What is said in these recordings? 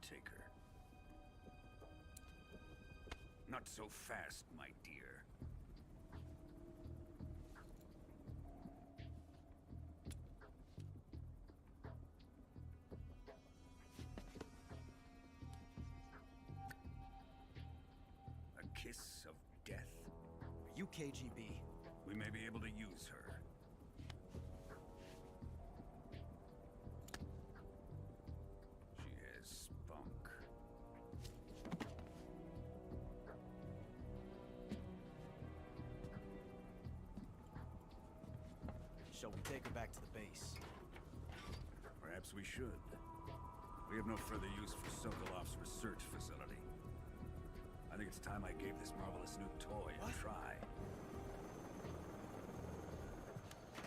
caretaker. Not so fast, my dear. A kiss of death? Are you KGB? We may be able to use her. She has spunk. Shall we take her back to the base? Perhaps we should. We have no further use for Sokolov's research facility. I think it's time I gave this marvelous new toy a try.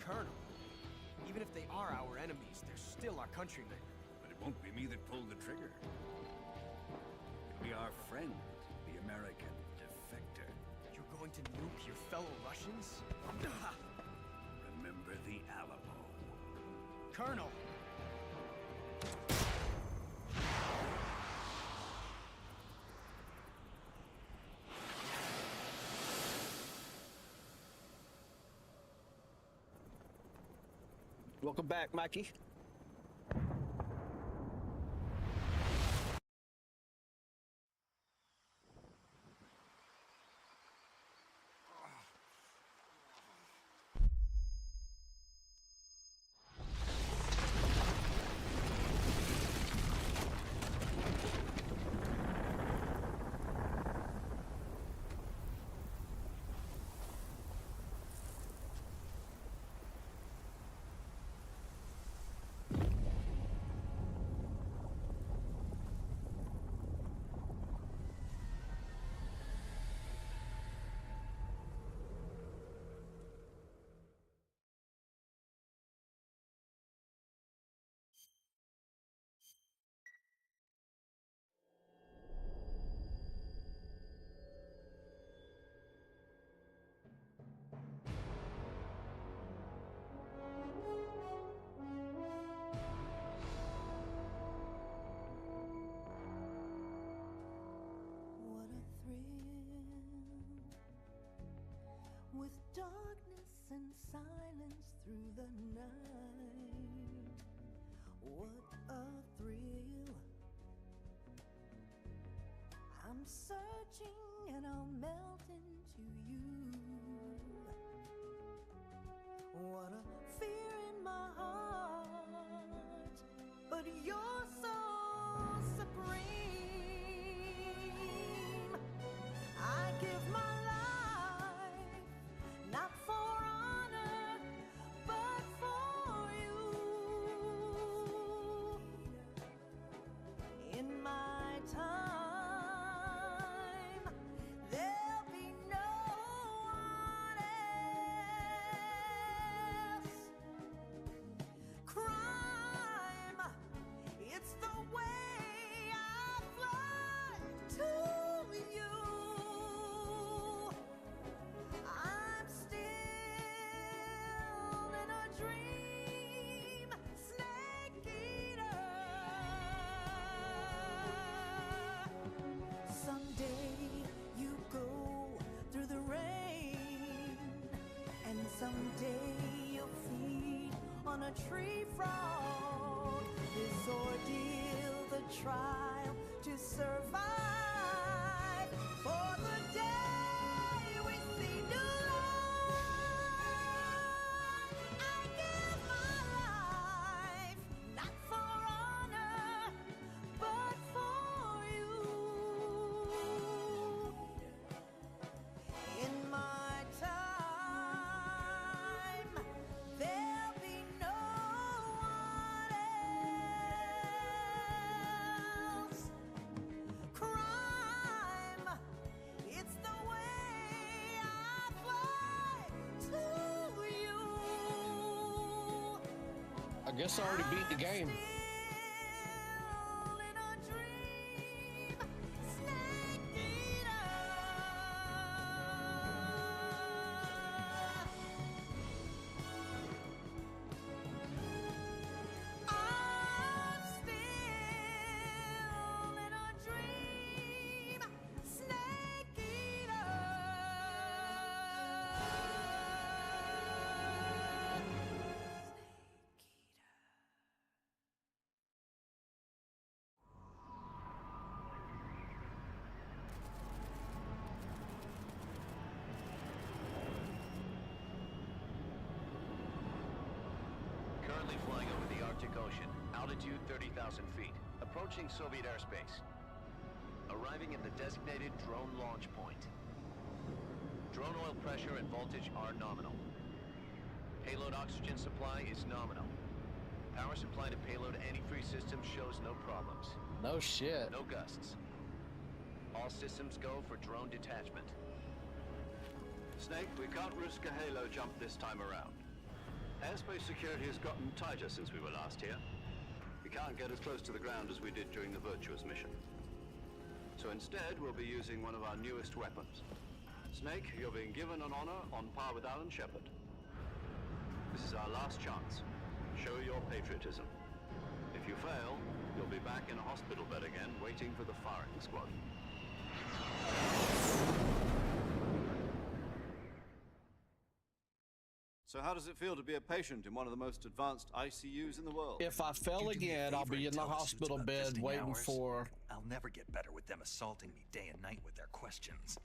Colonel, even if they are our enemies, they're still our countrymen. But it won't be me that pulled the trigger. It'll be our friend, the American defector. You're going to nuke your fellow Russians? Remember the Alamo. Colonel! Welcome back, Mikey. With darkness and silence through the night, what a thrill. I'm searching and I'll melt into you. What a fear in my heart, but you're so supreme. I give my not for honor, but for you. In my time, there'll be no one else. Crime, it's the way I fly to you. I'm still in a dream, snake eater. Someday you go through the rain, and someday you'll feed on a tree frog. This ordeal, the trial to survive for the day we see new life. I give my life, not for honor, but for you. In my time, there'll be no one else. Crime, it's the way I fly to you. I guess I already beat the game. Still in a dream, snake eater. I'm still 2,000 feet, approaching Soviet airspace. Arriving at the designated drone launch point. Drone oil pressure and voltage are nominal. Payload oxygen supply is nominal. Power supply to payload antifreeze system shows no problems. No shit. No gusts. All systems go for drone detachment. Snake, we can't risk a halo jump this time around. Airspace security has gotten tighter since we were last here. We can't get as close to the ground as we did during the Virtuous mission. So instead, we'll be using one of our newest weapons. Snake, you're being given an honor on par with Alan Shepard. This is our last chance. Show your patriotism. If you fail, you'll be back in a hospital bed again, waiting for the firing squad. So how does it feel to be a patient in one of the most advanced ICUs in the world? If I fell Could you do me a again, I'll favor be and in the tell the suits hospital about bed visiting waiting hours? for I'll never get better with them assaulting me day and night with their questions.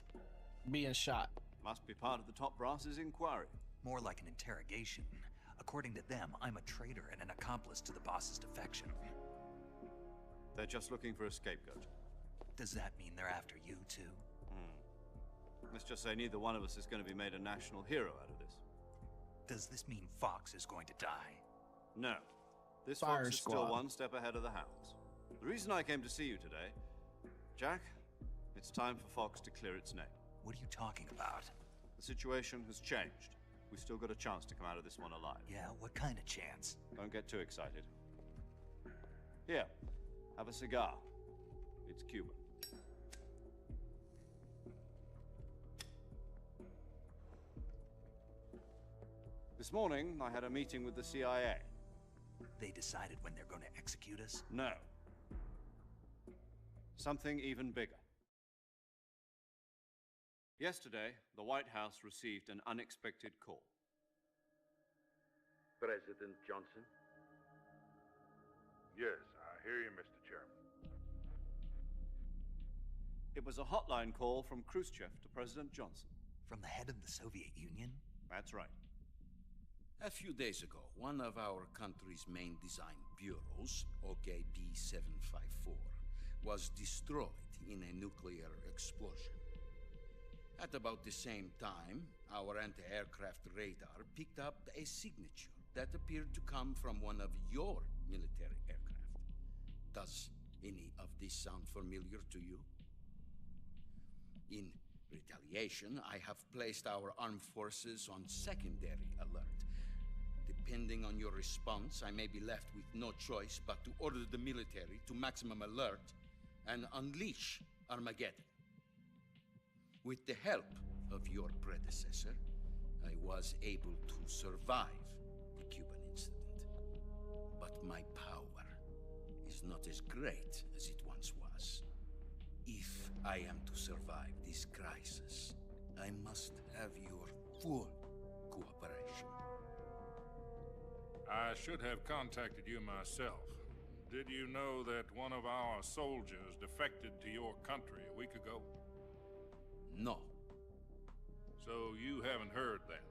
being shot. Must be part of the top brass's inquiry. More like an interrogation. According to them, I'm a traitor and an accomplice to the boss's defection. They're just looking for a scapegoat. Does that mean they're after you too? Let's just say neither one of us is going to be made a national hero out of this. Does this mean Fox is going to die? No. This Fire Fox is still squad. one step ahead of the Hounds. The reason I came to see you today, Jack, it's time for Fox to clear its name. What are you talking about? The situation has changed. We've still got a chance to come out of this one alive. Yeah, what kind of chance? Don't get too excited. Here, have a cigar. It's Cuban. This morning, I had a meeting with the CIA. They decided when they're going to execute us? No. Something even bigger. Yesterday, the White House received an unexpected call. President Johnson? Yes, I hear you, Mr. Chairman. It was a hotline call from Khrushchev to President Johnson. From the head of the Soviet Union? That's right. A few days ago, one of our country's main design bureaus, OKB 754, was destroyed in a nuclear explosion. At about the same time, our anti-aircraft radar picked up a signature that appeared to come from one of your military aircraft. Does any of this sound familiar to you? In retaliation, I have placed our armed forces on secondary alert. Depending on your response, I may be left with no choice but to order the military to maximum alert and unleash Armageddon. With the help of your predecessor, I was able to survive the Cuban incident. But my power is not as great as it once was. If I am to survive this crisis, I must have your full cooperation. I should have contacted you myself. Did you know that one of our soldiers defected to your country a week ago? No. So you haven't heard then.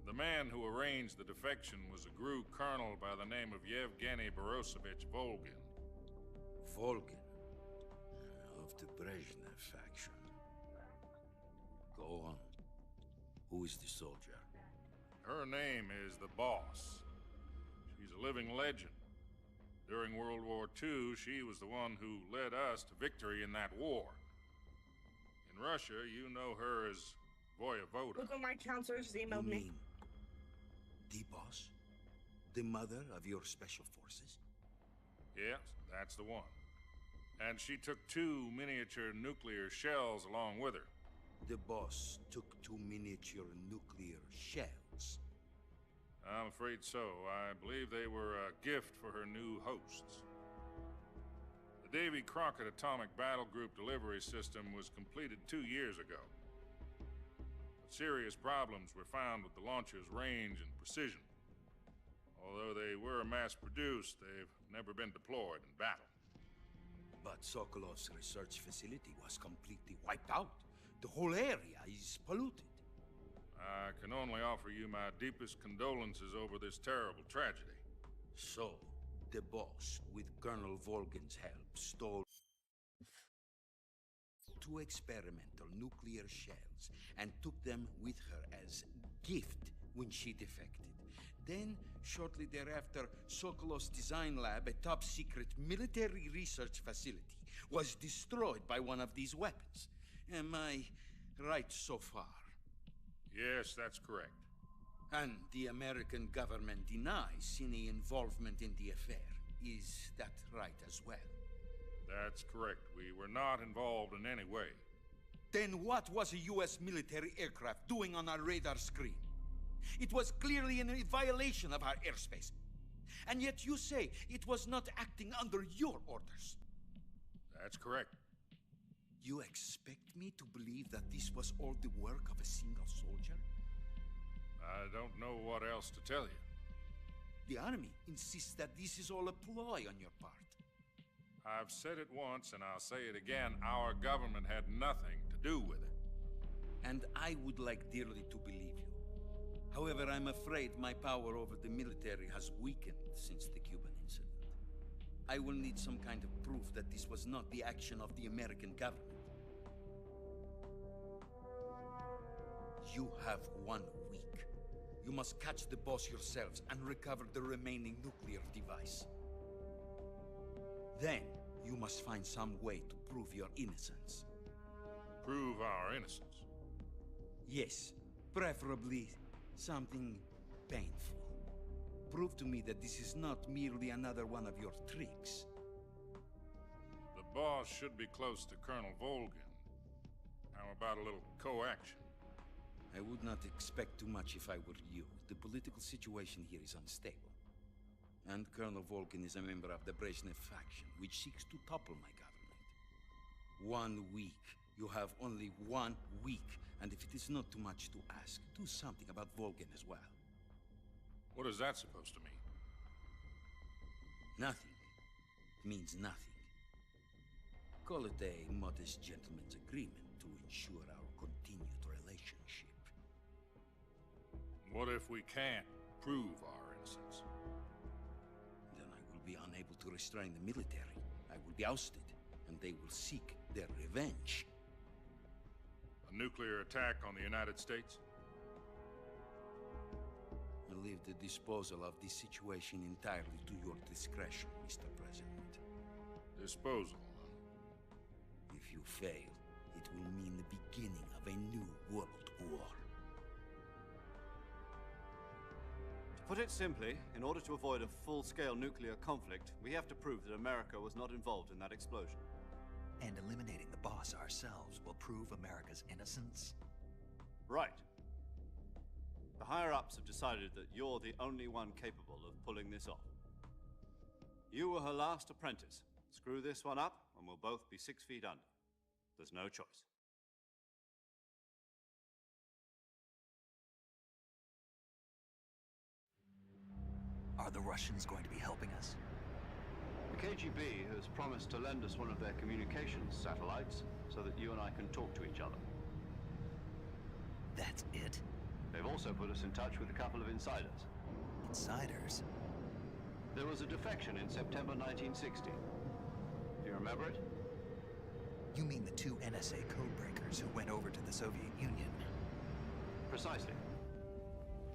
The man who arranged the defection was a GRU colonel by the name of Yevgeny Borosovich Volgin. Volgin, of the Brezhnev faction. Go on. Who is the soldier? Her name is the Boss. She's a living legend. During World War II, she was the one who led us to victory in that war. In Russia, you know her as Voyevoda. Look what my counselors emailed You me. mean the boss? The mother of your special forces? Yes, that's the one. And she took 2 miniature nuclear shells along with her. The boss took 2 miniature nuclear shells. I'm afraid so. I believe they were a gift for her new hosts. The Davy Crockett Atomic Battle Group delivery system was completed 2 years ago. But serious problems were found with the launcher's range and precision. Although they were mass-produced, they've never been deployed in battle. But Sokolov's research facility was completely wiped out. The whole area is polluted. I can only offer you my deepest condolences over this terrible tragedy. So, The boss, with Colonel Volgin's help, stole 2 experimental nuclear shells and took them with her as gift when she defected. Then, shortly thereafter, Sokolov's design lab, a top-secret military research facility, was destroyed by one of these weapons. Am I right so far? Yes, that's correct. And the American government denies any involvement in the affair. Is that right as well? That's correct. We were not involved in any way. Then what was a U.S. military aircraft doing on our radar screen? It was clearly in a violation of our airspace. And yet you say it was not acting under your orders. That's correct. You expect me to believe that this was all the work of a single soldier? I don't know what else to tell you. The army insists that this is all a ploy on your part. I've said it once, and I'll say it again. Our government had nothing to do with it. And I would like dearly to believe you. However, I'm afraid my power over the military has weakened since the Cuban incident. I will need some kind of proof that this was not the action of the American government. You have 1 week. You must catch the boss yourselves and recover the remaining nuclear device. Then, you must find some way to prove your innocence. Prove our innocence? Yes, preferably something painful. Prove to me that this is not merely another one of your tricks. The boss should be close to Colonel Volgin. How about a little co-action? I would not expect too much if I were you. The political situation here is unstable. And Colonel Volgin is a member of the Brezhnev faction, which seeks to topple my government. 1 week. You have only 1 week. And if it is not too much to ask, do something about Volgin as well. What is that supposed to mean? Nothing. It means nothing. Call it a modest gentleman's agreement to ensure our continued relationship. What if we can't prove our innocence? Then I will be unable to restrain the military. I will be ousted, and they will seek their revenge. A nuclear attack on the United States? I leave the disposal of this situation entirely to your discretion, Mr. President. Disposal? If you fail, it will mean the beginning of a new world war. To put it simply, in order to avoid a full-scale nuclear conflict, we have to prove that America was not involved in that explosion. And eliminating the boss ourselves will prove America's innocence? Right. The higher-ups have decided that you're the only one capable of pulling this off. You were her last apprentice. Screw this one up, and we'll both be 6 feet under. There's no choice. Are the Russians going to be helping us? The KGB has promised to lend us one of their communications satellites so that you and I can talk to each other. That's it? They've also put us in touch with a couple of insiders. Insiders? There was a defection in September 1960. Do you remember it? You mean the 2 NSA codebreakers who went over to the Soviet Union? Precisely.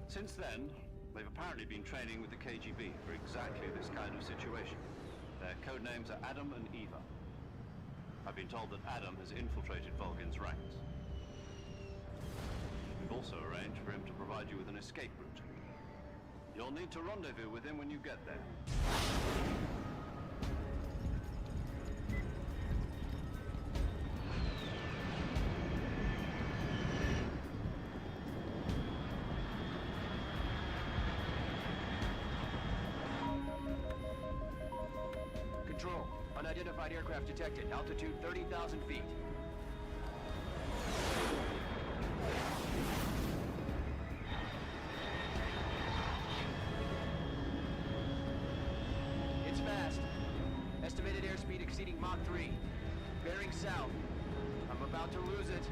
Since then, they've apparently been training with the KGB for exactly this kind of situation. Their codenames are Adam and Eva. I've been told that Adam has infiltrated Volgin's ranks. We've also arranged for him to provide you with an escape route. You'll need to rendezvous with him when you get there. Control. Unidentified aircraft detected. Altitude 30,000 feet. It's fast. Estimated airspeed exceeding Mach 3. Bearing south. I'm about to lose it.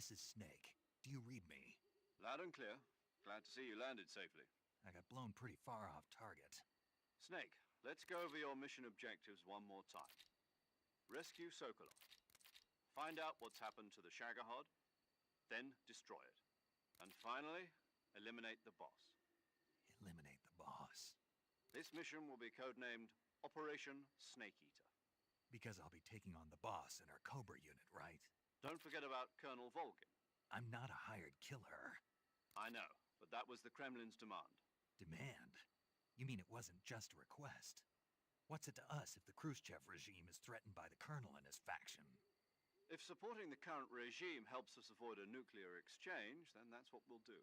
This is Snake. Do you read me? Loud and clear. Glad to see you landed safely. I got blown pretty far off target. Snake, let's go over your mission objectives one more time. Rescue Sokolov. Find out what's happened to the Shagohod, then destroy it. And finally, eliminate the boss. Eliminate the boss. This mission will be codenamed Operation Snake Eater. Because I'll be taking on the boss in our Cobra unit, right? Don't forget about Colonel Volgin. I'm not a hired killer. I know, but that was the Kremlin's demand. Demand? You mean it wasn't just a request? What's it to us if the Khrushchev regime is threatened by the Colonel and his faction? If supporting the current regime helps us avoid a nuclear exchange, then that's what we'll do.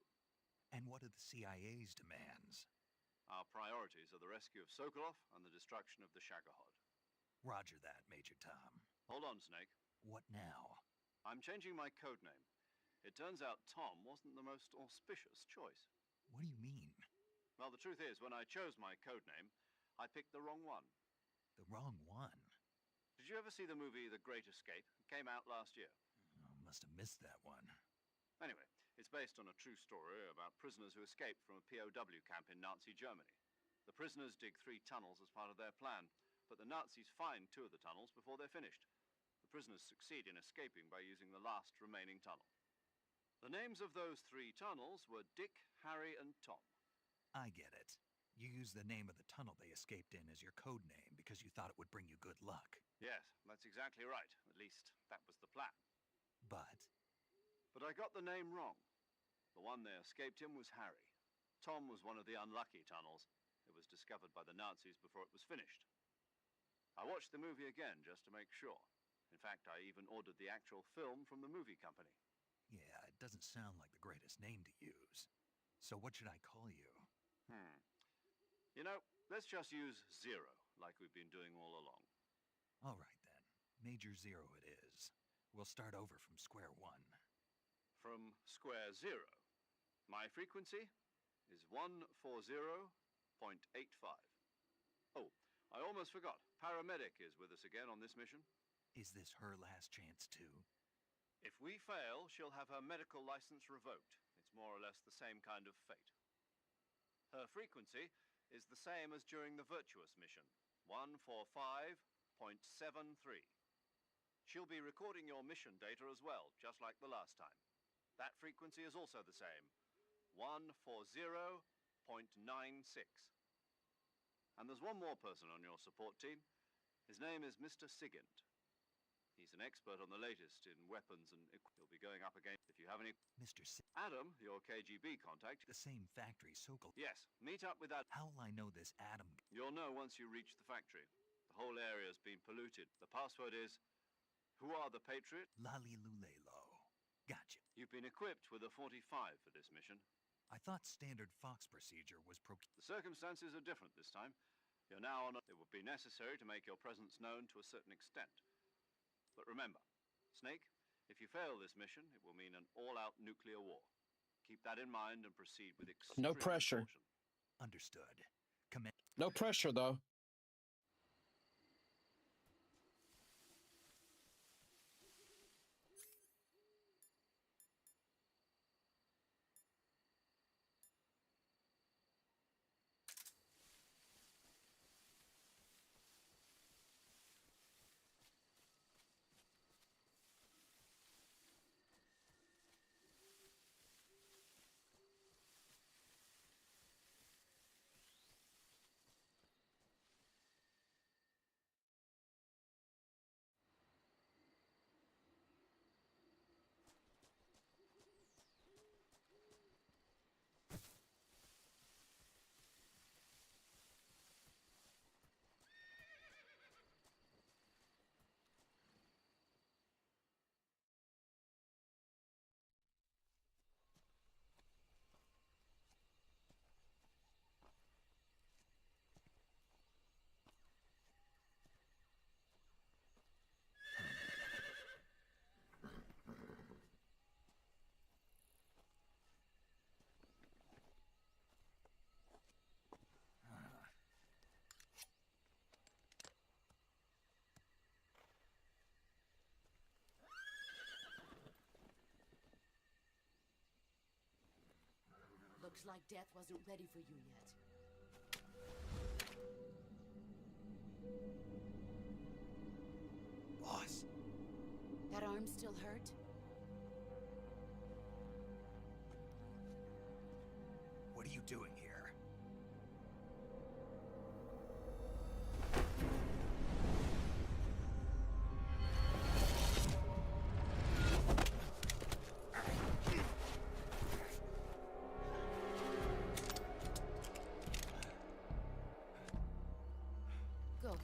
And what are the CIA's demands? Our priorities are the rescue of Sokolov and the destruction of the Shagohod. Roger that, Major Tom. Hold on, Snake. What now? I'm changing my codename. It turns out Tom wasn't the most auspicious choice. What do you mean? Well, the truth is, when I chose my codename, I picked the wrong one. The wrong one? Did you ever see the movie The Great Escape? It came out last year. Oh, must have missed that one. Anyway, it's based on a true story about prisoners who escaped from a POW camp in Nazi Germany. The prisoners dig 3 tunnels as part of their plan, but the Nazis find 2 of the tunnels before they're finished. The prisoners succeed in escaping by using the last remaining tunnel. The names of those 3 tunnels were Dick, Harry, and Tom. I get it. You used the name of the tunnel they escaped in as your code name because you thought it would bring you good luck. Yes, that's exactly right. At least, that was the plan. But I got the name wrong. The one they escaped in was Harry. Tom was one of the unlucky tunnels. It was discovered by the Nazis before it was finished. I watched the movie again just to make sure. In fact, I even ordered the actual film from the movie company. yeah, it doesn't sound like the greatest name to use. So what should I call you? You know, let's just use Zero, like we've been doing all along. All right then. Major Zero it is. We'll start over from square one. From square 0. My frequency is 140.85. Oh, I almost forgot. Paramedic is with us again on this mission. Is this her last chance too? If we fail, she'll have her medical license revoked. It's more or less the same kind of fate. Her frequency is the same as during the Virtuous mission, 145.73. She'll be recording your mission data as well, just like the last time. That frequency is also the same, 140.96. And there's one more person on your support team. His name is Mr. Sigint. He's an expert on the latest in weapons and he'll be going up against if you have any... Mr. Adam, your KGB contact. The same factory, Sokol. Yes, meet up with that. How will I know this Adam? You'll know once you reach the factory. The whole area's been polluted. The password is, who are the Patriot? Lalilulelo. Gotcha. You've been equipped with a 45 for this mission. I thought standard Fox procedure was The circumstances are different this time. You're now on a... It would be necessary to make your presence known to a certain extent. But remember, Snake, if you fail this mission, it will mean an all-out nuclear war. Keep that in mind and proceed with extreme No pressure. caution. Understood. Command. No pressure, though. Looks like death wasn't ready for you yet. Boss. That arm still hurt? What are you doing here? Go home.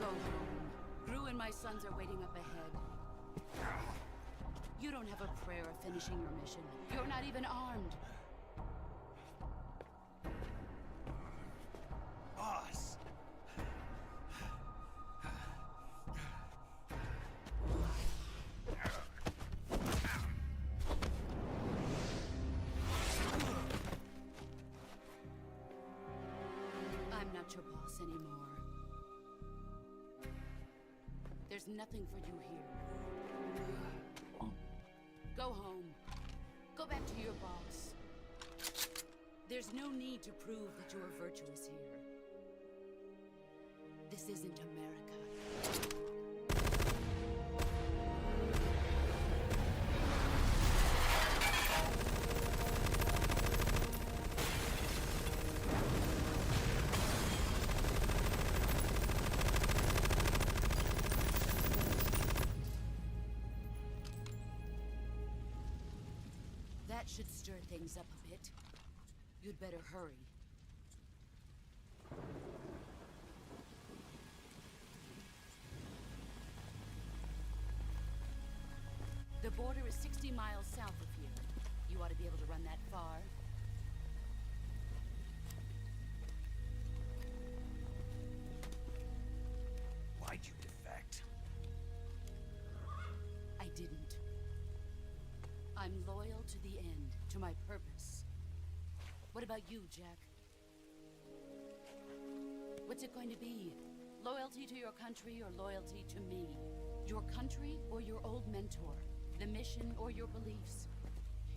Go home. Gru and my sons are waiting up ahead. You don't have a prayer of finishing your mission. You're not even armed. Boss! I'm not your boss anymore. There's nothing for you here. Go home. Go back to your boss. There's no need to prove that you are virtuous here. This isn't America. That should stir things up a bit. You'd better hurry. The border is 60 miles south of here. You ought to be able to run that far. Why'd you defect? I didn't. I'm loyal to the end, to my purpose. What about you, Jack? What's it going to be? Loyalty to your country or loyalty to me? Your country or your old mentor? The mission or your beliefs?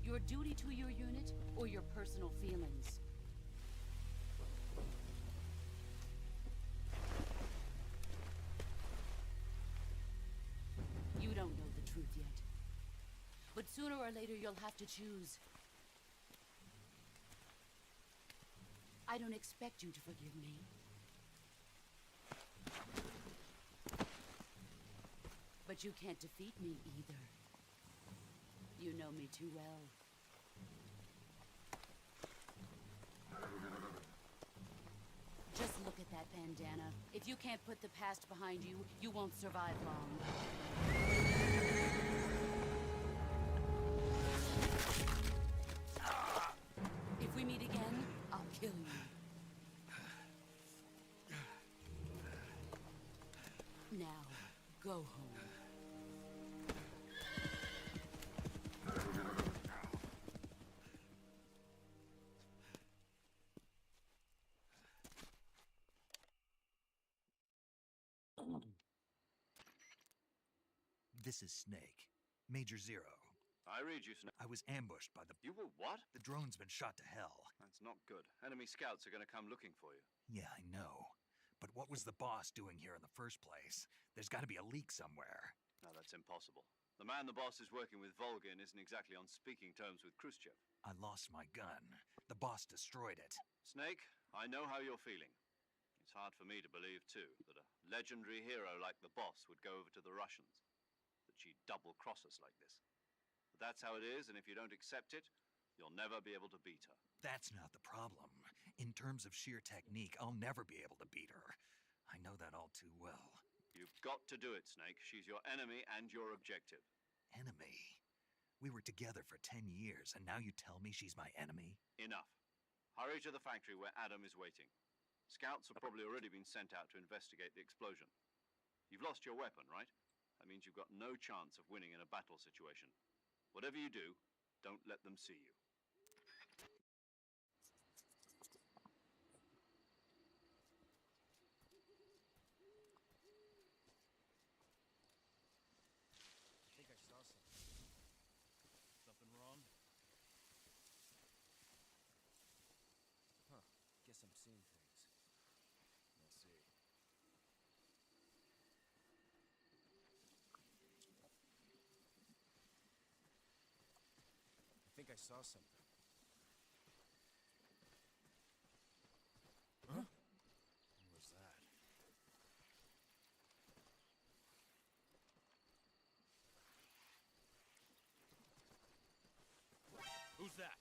Your duty to your unit or your personal feelings? You don't know the truth yet. But sooner or later you'll have to choose. I don't expect you to forgive me. But you can't defeat me either. You know me too well. Just look at that bandana. If you can't put the past behind you, you won't survive long. If we meet again, I'll kill you. Now, go home. This is Snake. Major Zero. I read you, Snake. I was ambushed by the... You were what? The drone's been shot to hell. That's not good. Enemy scouts are going to come looking for you. Yeah, I know. But what was the boss doing here in the first place? There's got to be a leak somewhere. No, that's impossible. The man the boss is working with, Volgin, isn't exactly on speaking terms with Khrushchev. I lost my gun. The boss destroyed it. Snake, I know how you're feeling. It's hard for me to believe, too, that a legendary hero like the boss would go over to the Russians. That she'd double-cross us like this. But that's how it is, and if you don't accept it, you'll never be able to beat her. That's not the problem. In terms of sheer technique, I'll never be able to beat her. I know that all too well. You've got to do it, Snake. She's your enemy and your objective. Enemy? We were together for 10 years, and now you tell me she's my enemy? Enough. Hurry to the factory where Adam is waiting. Scouts have probably already been sent out to investigate the explosion. You've lost your weapon, right? That means you've got no chance of winning in a battle situation. Whatever you do, don't let them see you. I saw something. Huh? What was that? Who's that?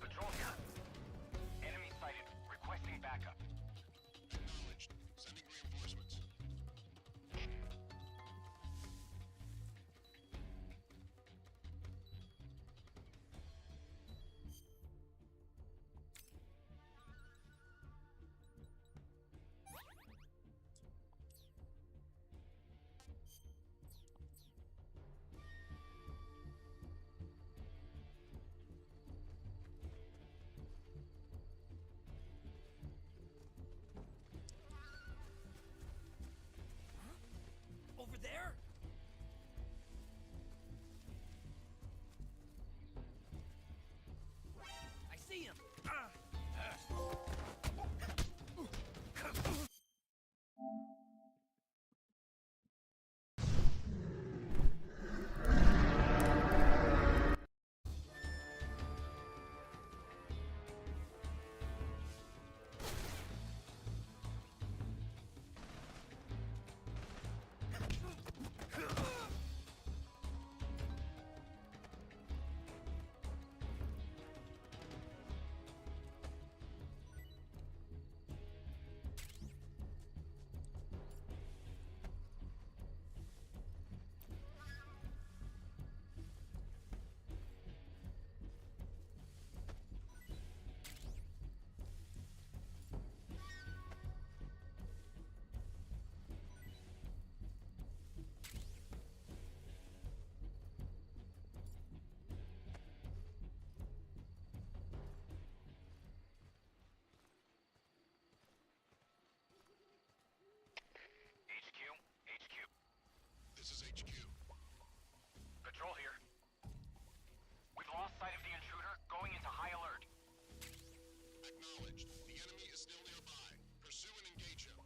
Patrol here. Enemy sighted. Requesting backup. Acknowledged. Sending reinforcements. Over there? I see him! HQ, HQ. This is HQ. Patrol here. We've lost sight of the intruder, going into high alert. Acknowledged. The enemy is still nearby. Pursue and engage him.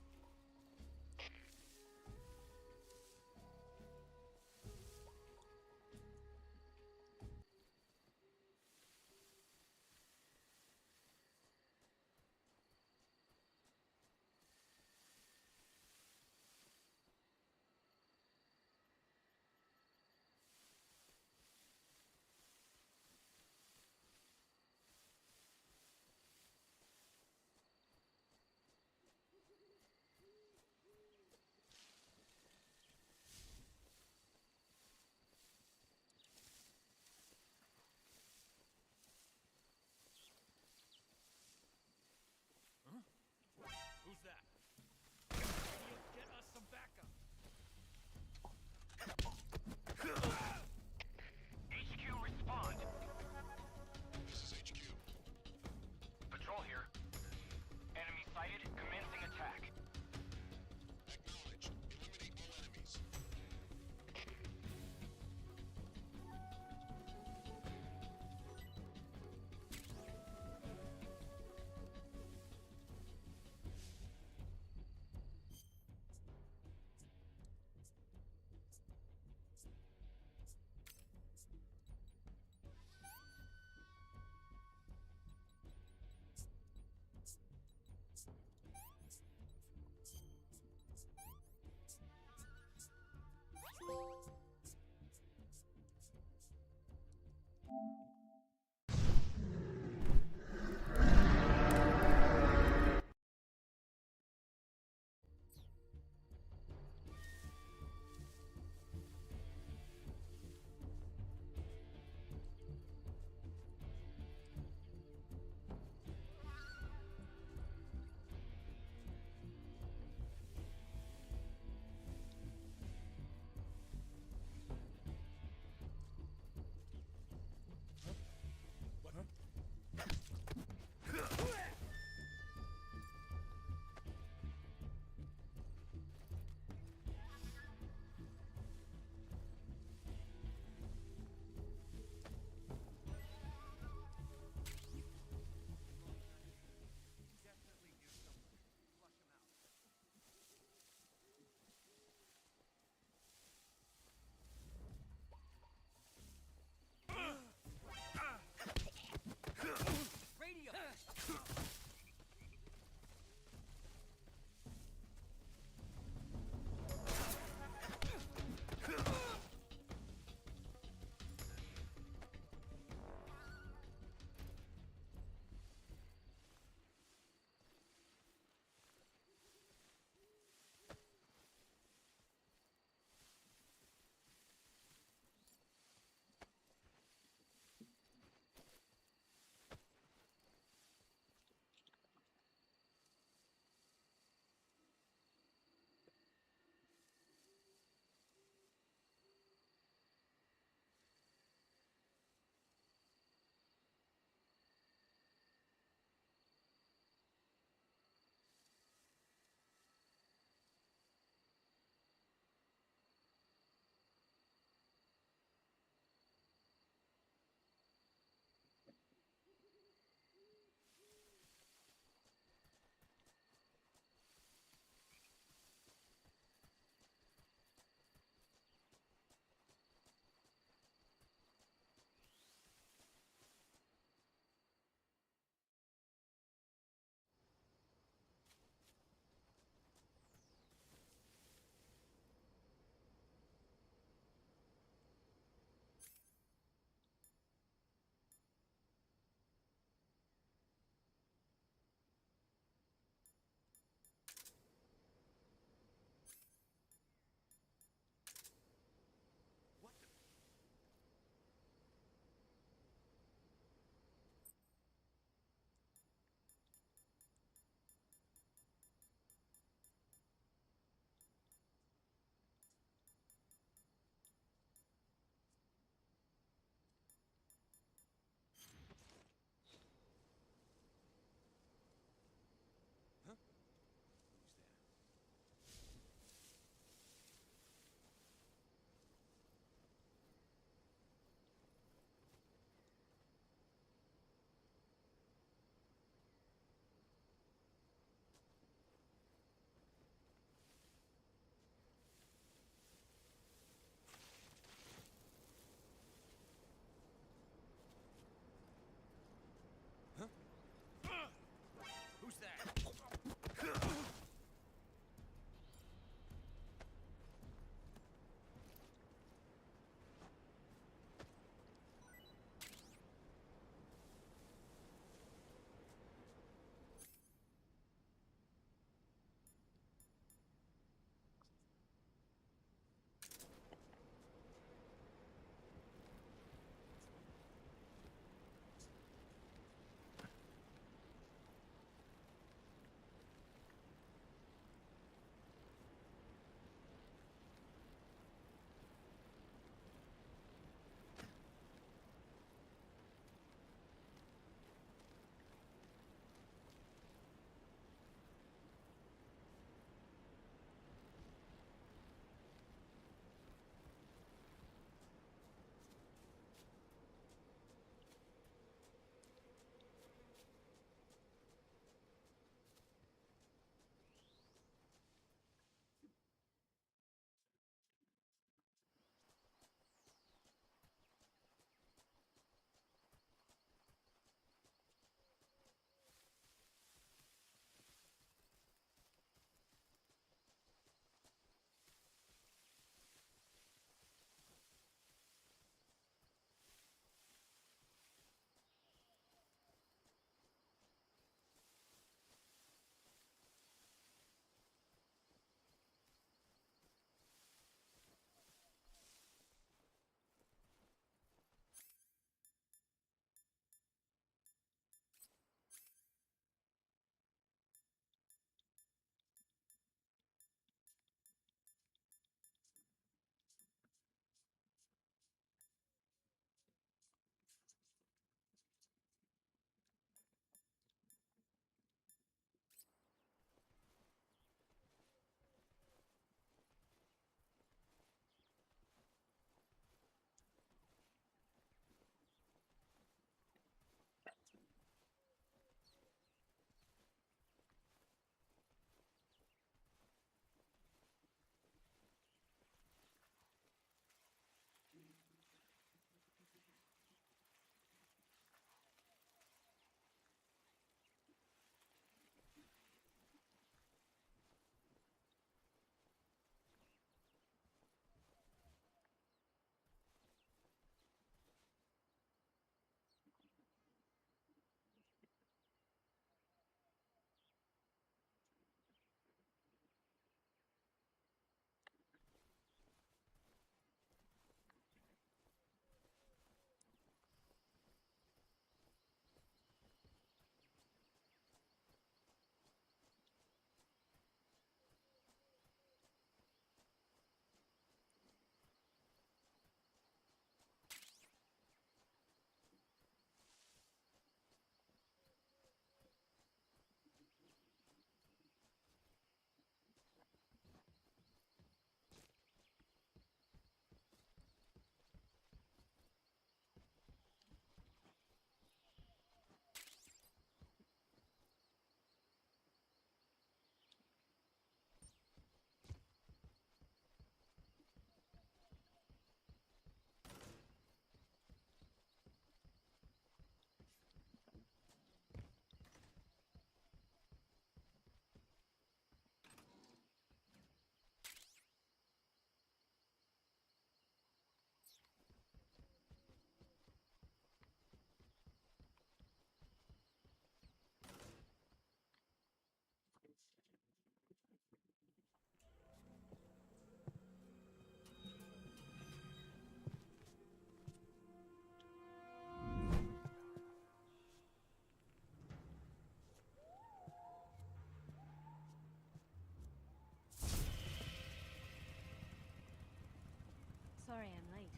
Sorry I'm late.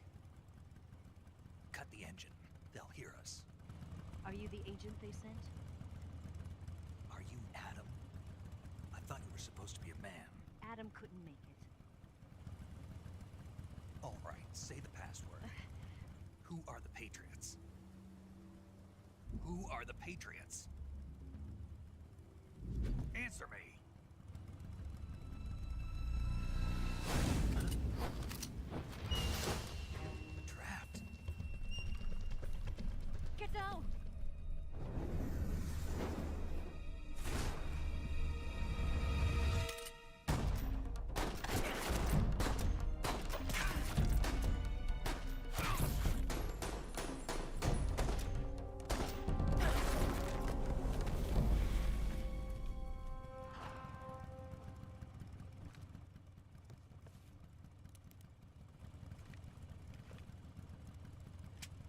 Cut the engine. They'll hear us. Are you the agent they sent? Are you Adam? I thought you were supposed to be a man. Adam couldn't make it. All right, say the password. Who are the Patriots? Who are the Patriots? Answer me! Trapped. Get down!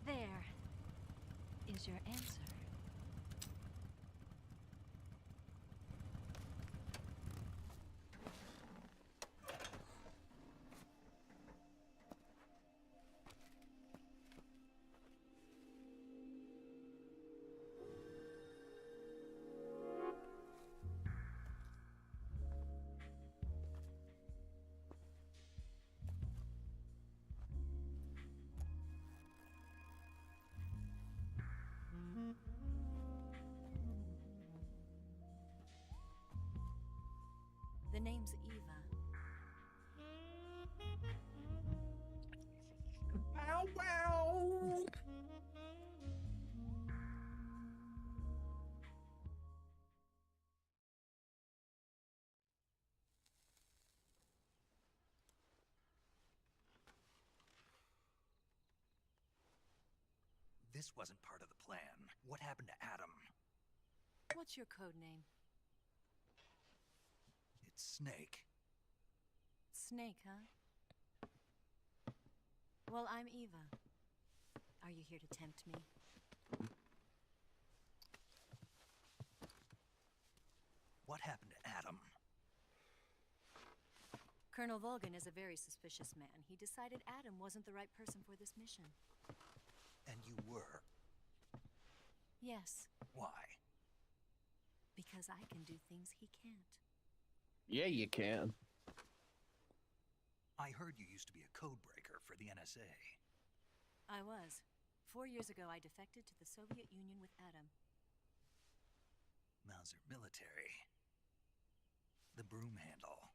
There is your answer. The name's Eva. Bow wow! This wasn't part of the plan. What happened to Adam? What's your code name? It's Snake. Snake, huh? Well, I'm Eva. Are you here to tempt me? What happened to Adam? Colonel Volgan is a very suspicious man. He decided Adam wasn't the right person for this mission. And you were? Yes, Why? because I can do things he can't. Yeah, you can. I heard you used to be a code breaker for the NSA. I was. 4 years ago, I defected to the Soviet Union with Adam. Mauser military. The broom handle.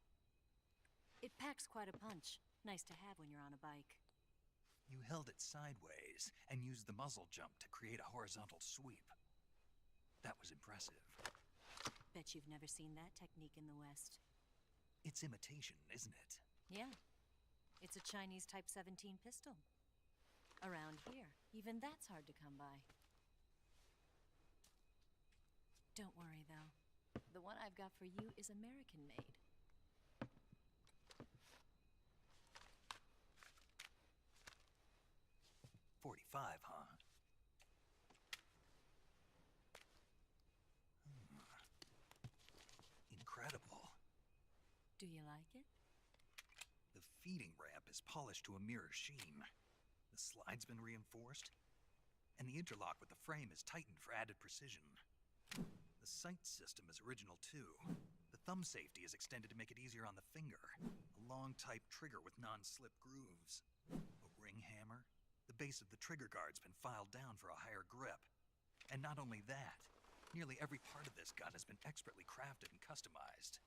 It packs quite a punch. Nice to have when you're on a bike. You held it sideways and used the muzzle jump to create a horizontal sweep. That was impressive. Bet you've never seen that technique in the West. It's imitation, isn't it? Yeah. It's a Chinese Type 17 pistol. Around here, even that's hard to come by. Don't worry, though. The one I've got for you is American-made. .45, huh? Incredible. Do you like it? The feeding ramp is polished to a mirror sheen. The slide's been reinforced, and the interlock with the frame is tightened for added precision. The sight system is original too. The thumb safety is extended to make it easier on the finger. A long type trigger with non-slip grooves. A ring hammer. The base of the trigger guard's been filed down for a higher grip. And not only that, nearly every part of this gun has been expertly crafted and customized.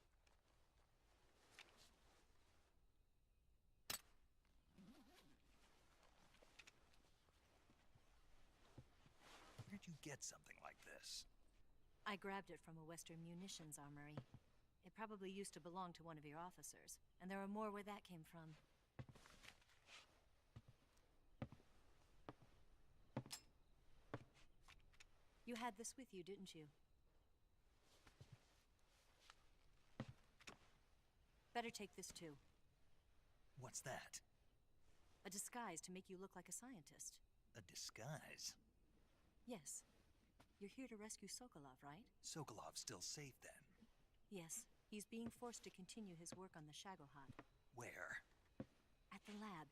Where'd you get something like this? I grabbed it from a Western munitions armory. It probably used to belong to one of your officers, and there are more where that came from. You had this with you, didn't you? Better take this too. What's that? A disguise to make you look like a scientist. A disguise? Yes. You're here to rescue Sokolov, right? Sokolov's still safe then? Yes. He's being forced to continue his work on the Shagohod. Where? At the lab.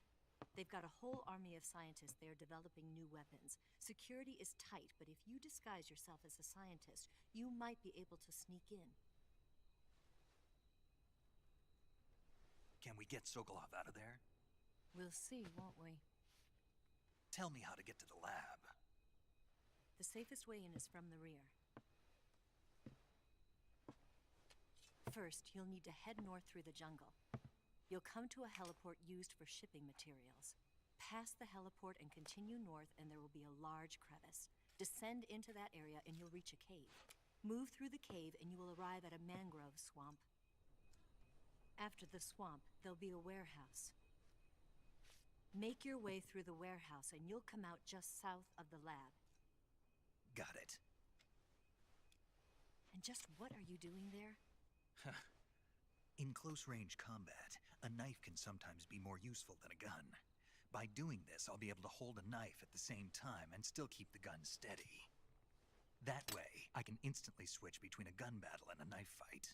They've got a whole army of scientists there developing new weapons. Security is tight, but if you disguise yourself as a scientist, you might be able to sneak in. Can we get Sokolov out of there? We'll see, won't we? Tell me how to get to the lab. The safest way in is from the rear. First, you'll need to head north through the jungle. You'll come to a heliport used for shipping materials. Pass the heliport and continue north, and there will be a large crevice. Descend into that area and you'll reach a cave. Move through the cave and you will arrive at a mangrove swamp. After the swamp, there'll be a warehouse. Make your way through the warehouse and you'll come out just south of the lab. Got it. And just what are you doing there? In close-range combat, a knife can sometimes be more useful than a gun. By doing this, I'll be able to hold a knife at the same time and still keep the gun steady. That way, I can instantly switch between a gun battle and a knife fight.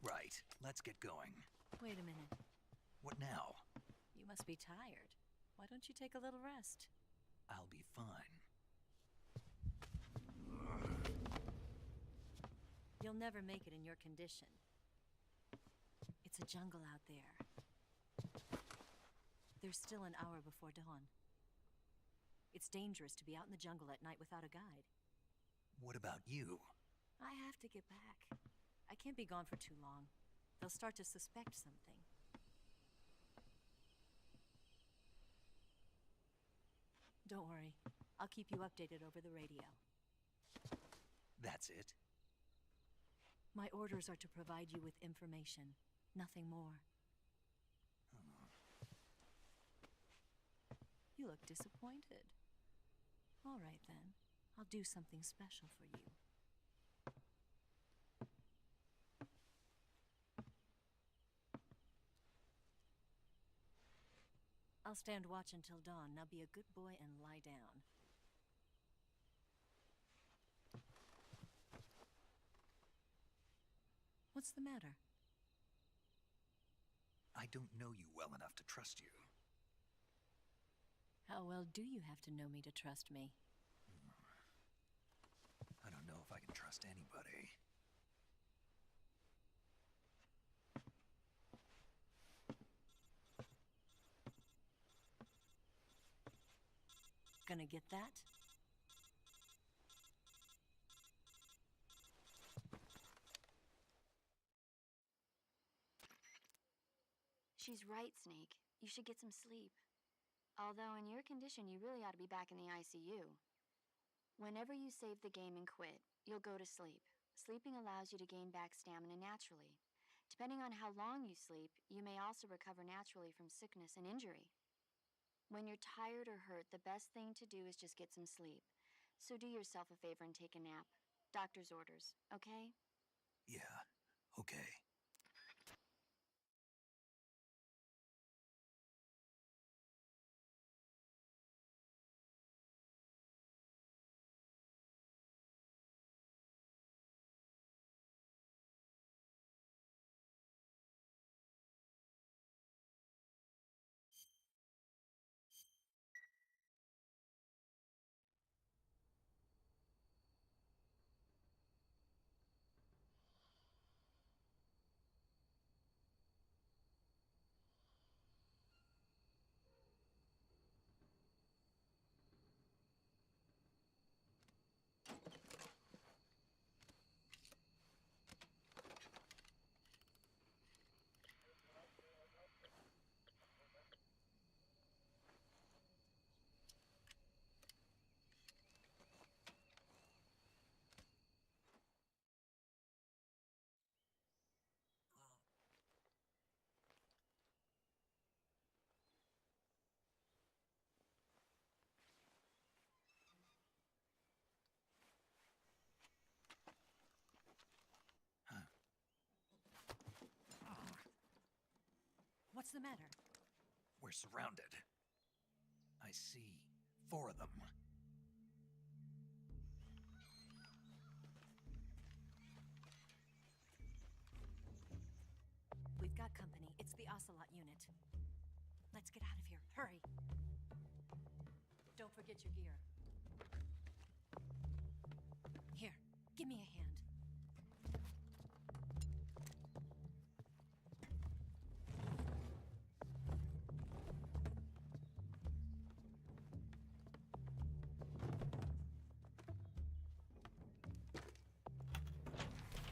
Right, let's get going. Wait a minute. What now? You must be tired. Why don't you take a little rest? I'll be fine. You'll never make it in your condition. It's a jungle out there. There's still an hour before dawn. It's dangerous to be out in the jungle at night without a guide. What about you? I have to get back. I can't be gone for too long. They'll start to suspect something. Don't worry. I'll keep you updated over the radio. That's it? My orders are to provide you with information, nothing more. You look disappointed. All right, then. I'll do something special for you. I'll stand watch until dawn. Now be a good boy and lie down. What's the matter? I don't know you well enough to trust you. How well do you have to know me to trust me? I don't know if I can trust anybody. Gonna get that? She's right, Snake. You should get some sleep. Although in your condition, you really ought to be back in the ICU. Whenever you save the game and quit, you'll go to sleep. Sleeping allows you to gain back stamina naturally. Depending on how long you sleep, you may also recover naturally from sickness and injury. When you're tired or hurt, the best thing to do is just get some sleep. So do yourself a favor and take a nap. Doctor's orders, okay? Yeah, okay. What's the matter? We're surrounded. I see 4 of them. it. Let's get out of here. Hurry. Don't forget your gear. Here, give me a hand.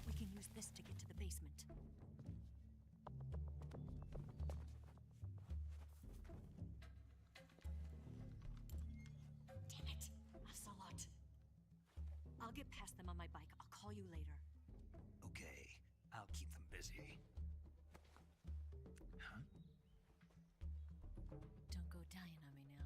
We can use this to get to the basement. Damn it, Ocelot. I'll get past them on my bike. I'll call you later. Okay, I'll keep them busy. Huh? Don't go dying on me now.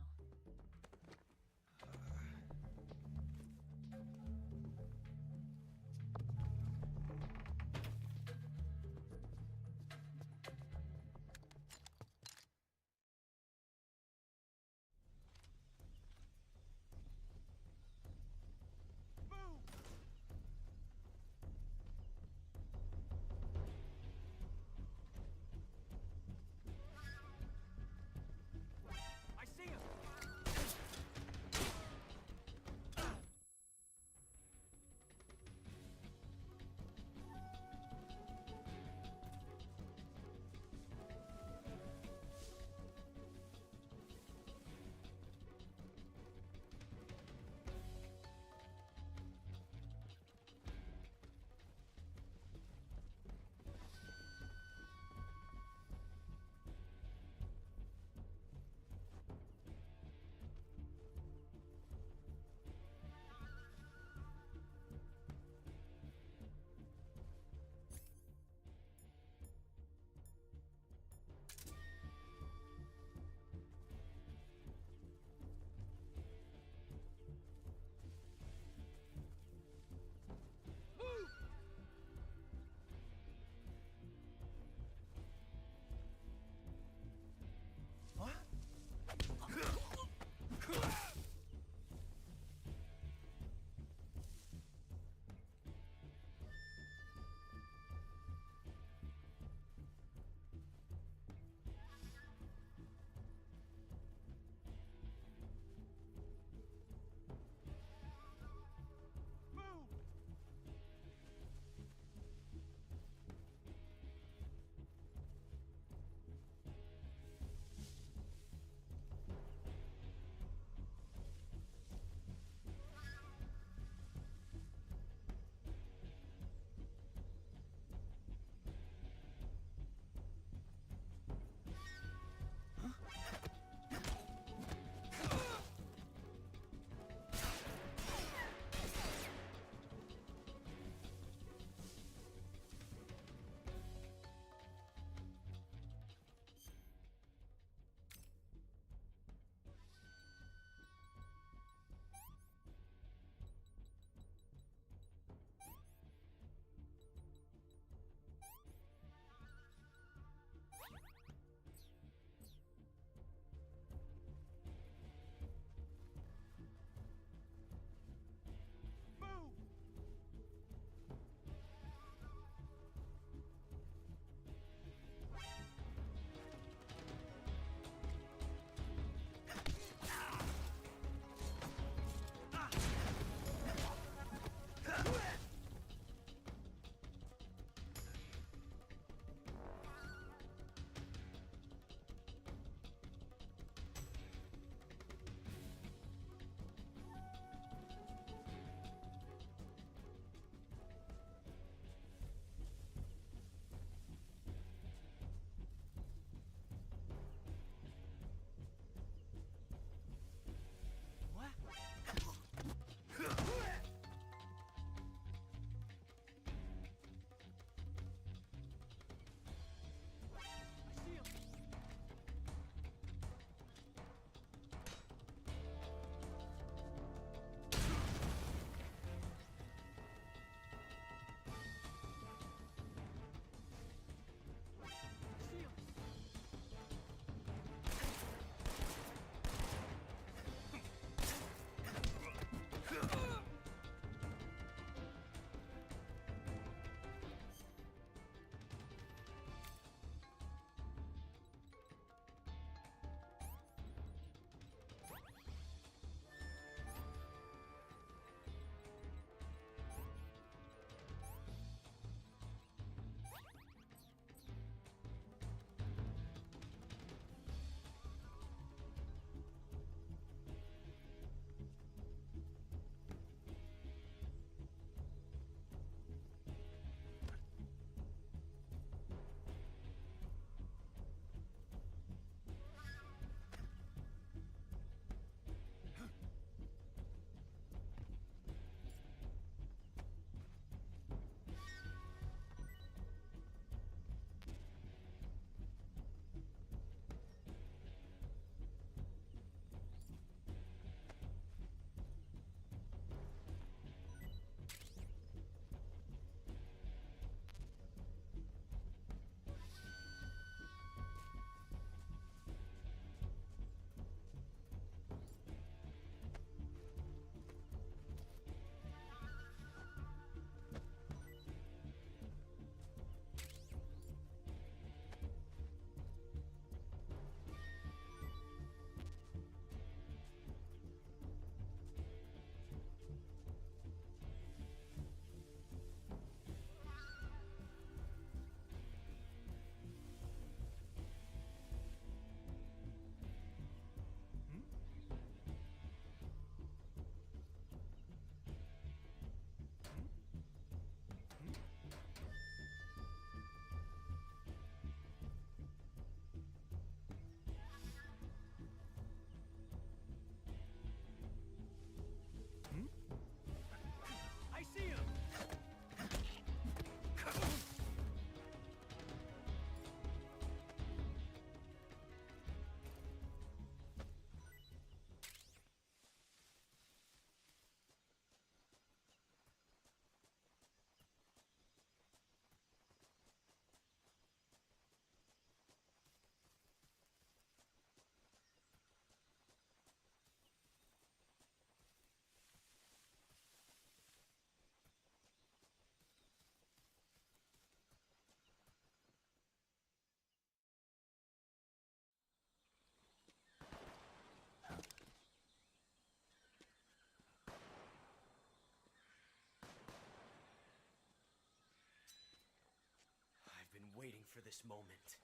waiting for this moment.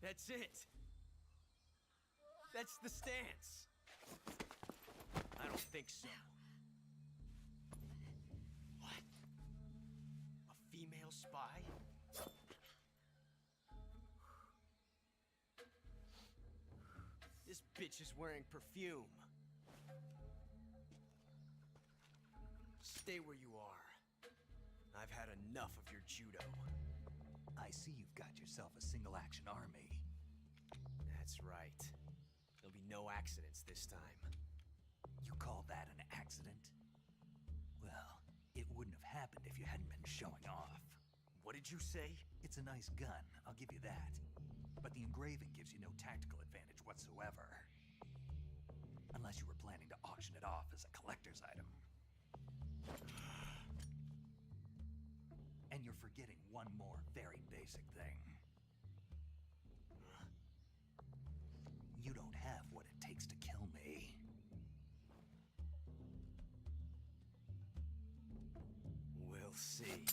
That's it. That's the stance. I don't think so. What? A female spy? This bitch is wearing perfume. Stay where you are. I've had enough of your judo. I see you've got yourself a single-action army. That's right. There'll be no accidents this time. You call that an accident? Well, it wouldn't have happened if you hadn't been showing off. What did you say? It's a nice gun, I'll give you that. But the engraving gives you no tactical advantage whatsoever. Unless you were planning to auction it off as a collector's item. And you're forgetting one more very basic thing. You don't have what it takes to kill me. We'll see.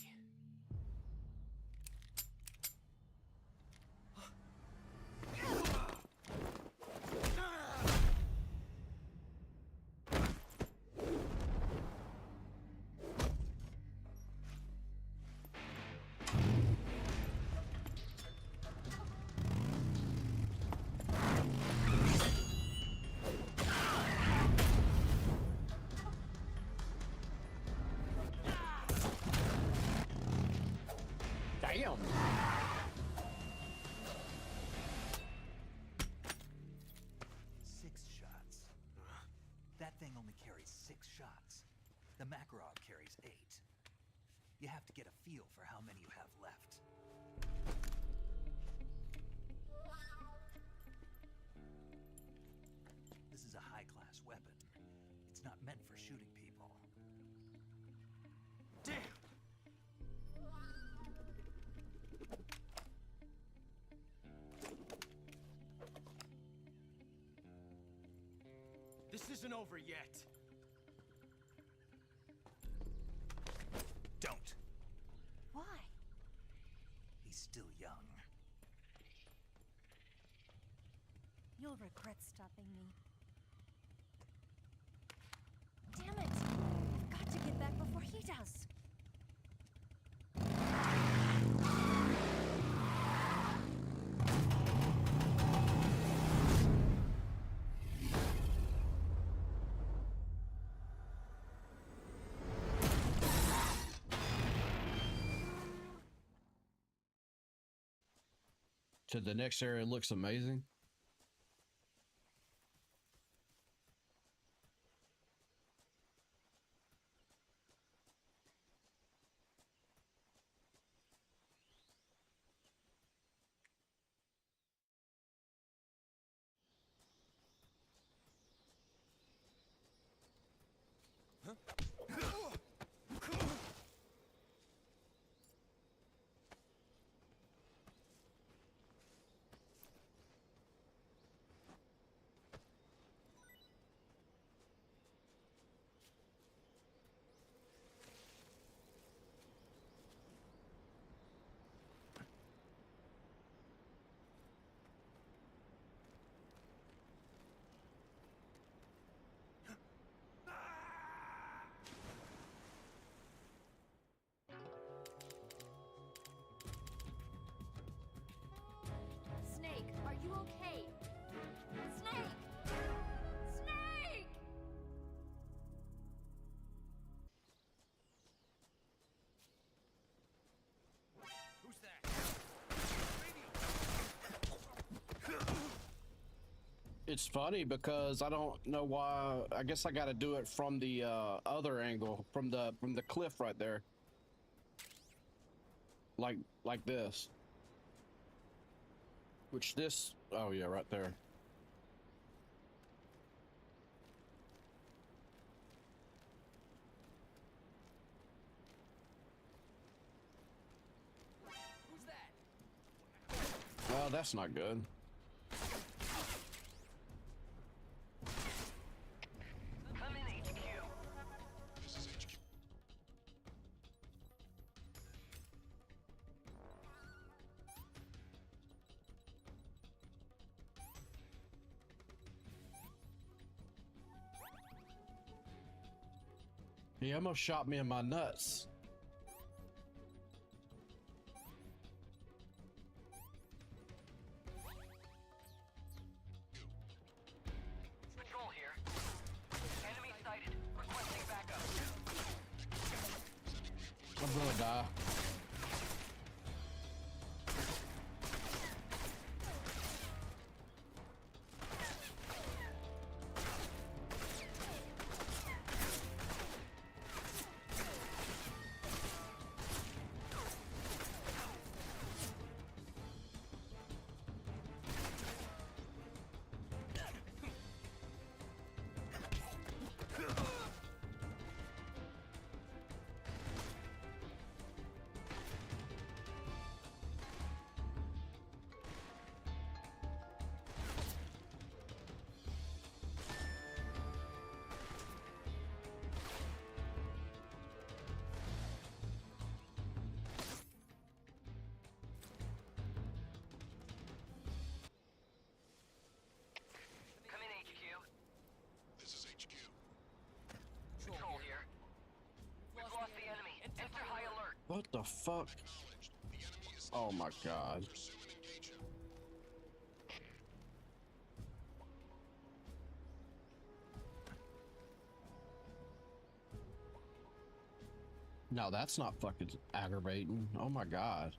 Damn. 6 shots. That thing only carries 6 shots. The Makarov carries 8. You have to get a feel for how many you have left. This is a high-class weapon. It's not meant for shooting people. Damn! This isn't over yet. Don't. Why? He's still young. You'll regret stopping me. Damn it! I've got to get back before he does. To the next area looks amazing. Snake, are you okay? Snake! Snake! Who's that? It's funny because I don't know why. I guess I got to do it from the other angle, from the cliff right there, like this. Which this? Oh yeah, right there. Who's that? Oh, that's not good. He almost shot me in my nuts. Patrol here. Enemy sighted. Requesting backup. I'm gonna die. Come in, HQ. This is HQ. Patrol here. We've lost the enemy. Enter high alert. What the fuck? Acknowledged. The enemy is Oh my god. pursue and engage him. No, that's not fucking aggravating. Oh my god.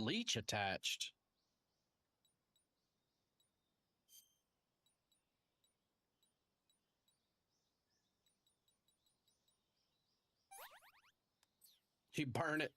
Leech attached. You burn it.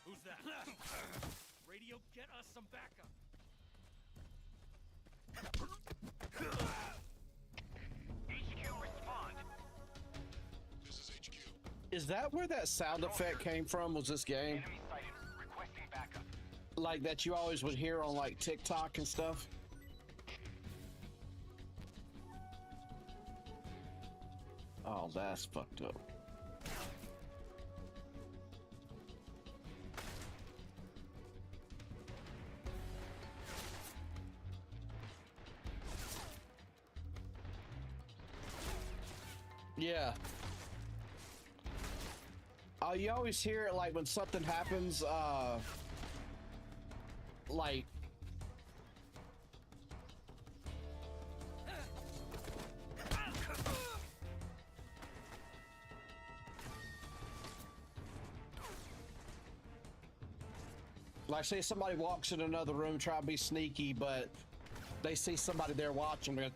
Who's that? Radio, get us some backup. HQ, respond. This is HQ. Is that where that sound effect came from? Was this game? Enemy sighted. Requesting backup. Like that you always would hear on like TikTok and stuff? Oh, that's fucked up. Yeah. Oh, you always hear it like when something happens, like say somebody walks in another room trying to be sneaky, but they see somebody there watching them.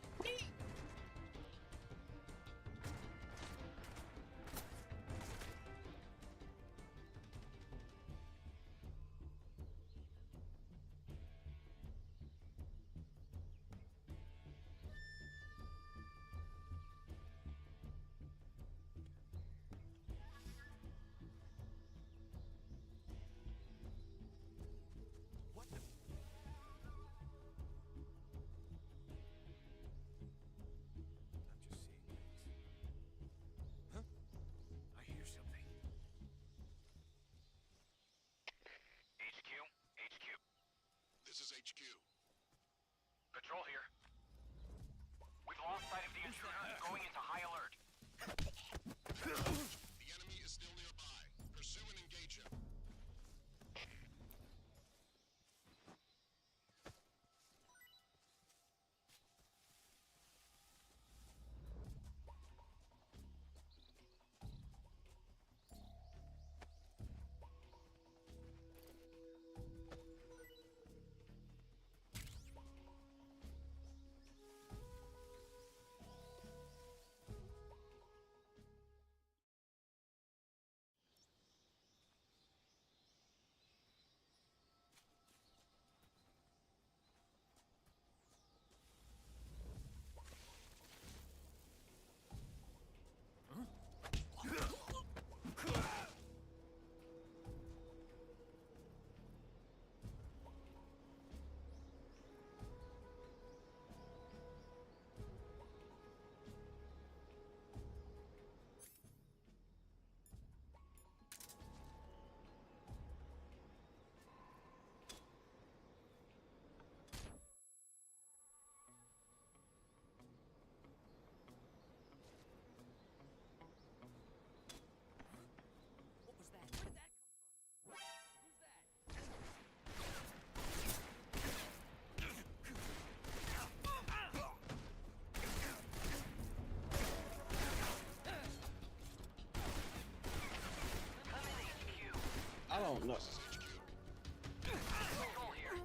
No. This is HQ. Control here.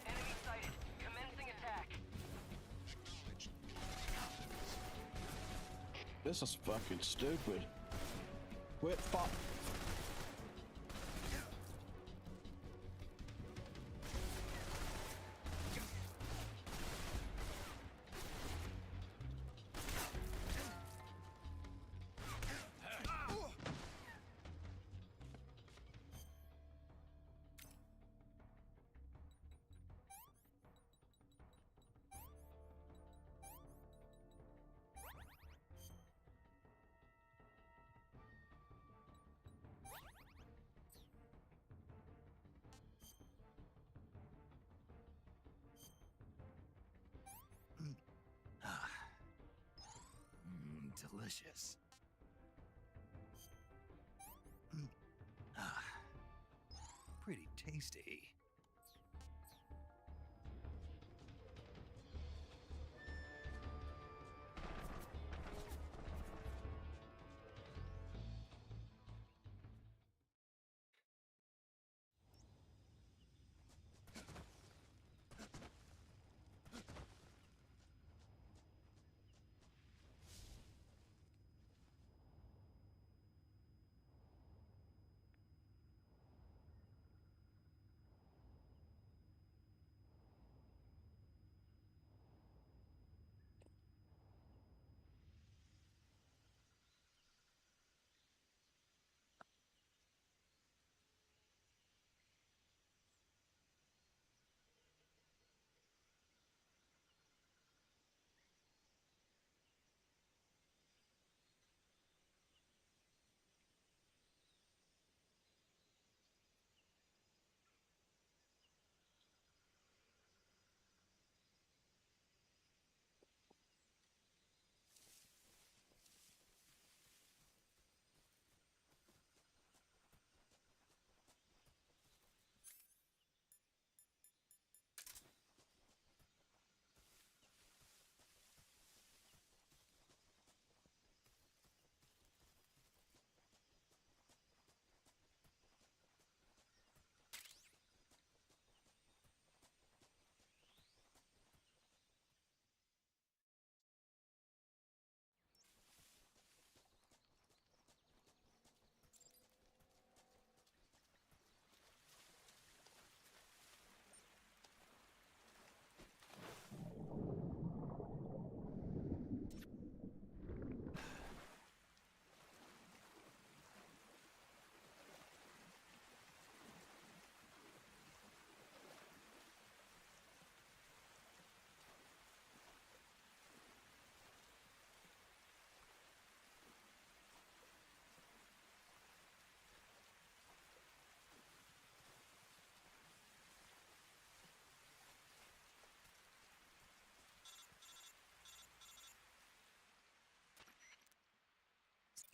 Enemy sighted. Commencing attack. Acknowledge. This is fucking stupid. Quit fuck. Delicious. Pretty tasty.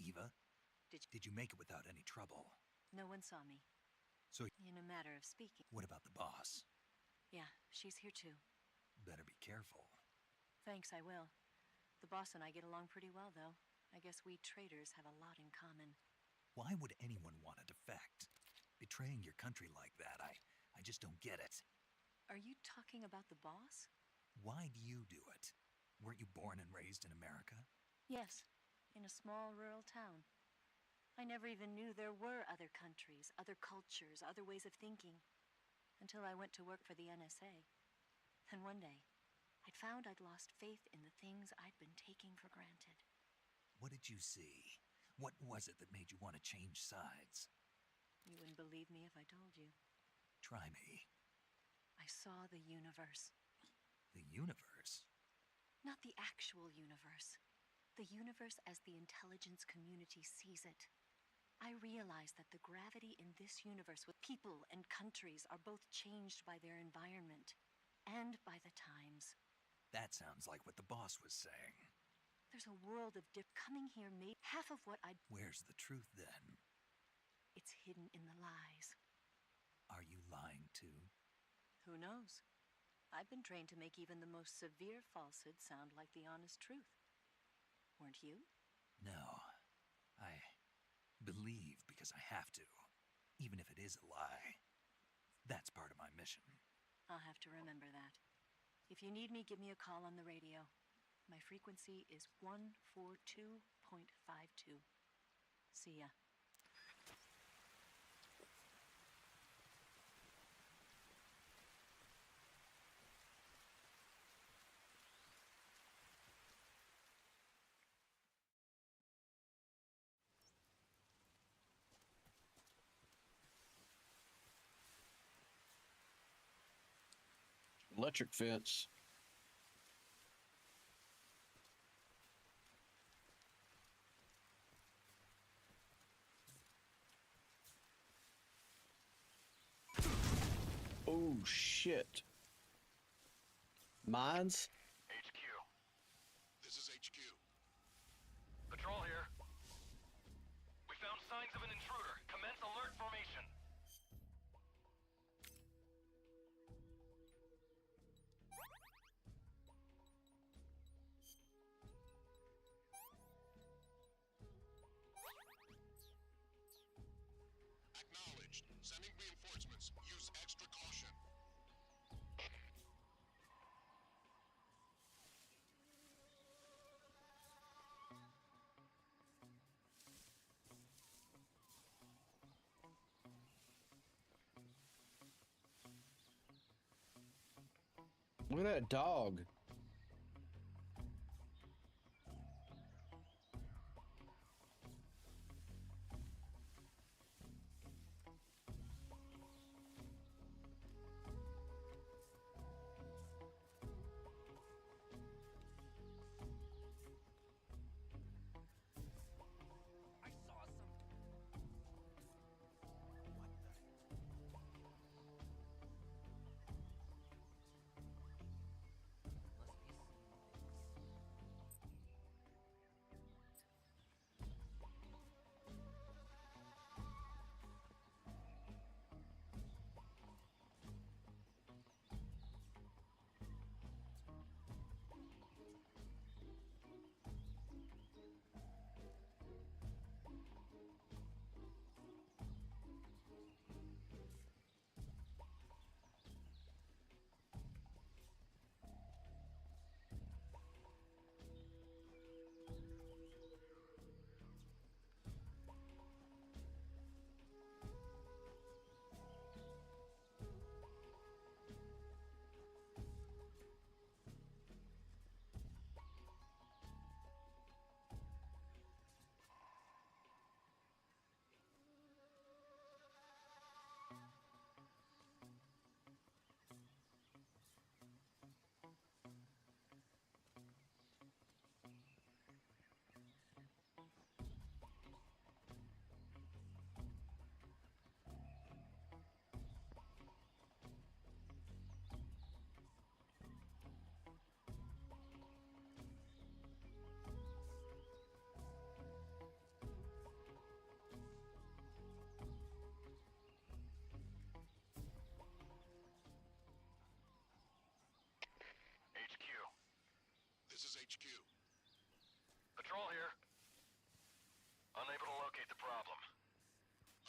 Eva, did you make it without any trouble? No one saw me. So, In a matter of speaking. what about the boss? Yeah, she's here too. Better be careful. Thanks, I will. The boss and I get along pretty well, though. I guess we traders have a lot in common. Why would anyone want to defect? Betraying your country like that, I just don't get it. Are you talking about the boss? Why do you do it? Weren't you born and raised in America? Yes, in a small rural town. I never even knew there were other countries, other cultures, other ways of thinking, until I went to work for the NSA. Then one day, I'd found I'd lost faith in the things I'd been taking for granted. What did you see? What was it that made you want to change sides? You wouldn't believe me if I told you. Try me. I saw the universe. The universe? Not the actual universe. The universe as the intelligence community sees it. I realized that the gravity in this universe with people and countries are both changed by their environment and by the times. That sounds like what the boss was saying. There's a world of coming here made half of what I'd... Where's the truth then? It's hidden in the lies. Are you lying too? Who knows? I've been trained to make even the most severe falsehood sound like the honest truth. Weren't you? No. I believe because I have to. even if it is a lie. That's part of my mission. I'll have to remember that. If you need me, give me a call on the radio. My frequency is 142.52. See ya. Electric fence. Oh shit. Mines? HQ. This is HQ. Patrol here. We found signs of an intruder. Commence alert formation. Acknowledged. Sending reinforcements. Use extra caution. Look at that dog. I saw something. HQ. This is HQ. Patrol here. Unable to locate the problem.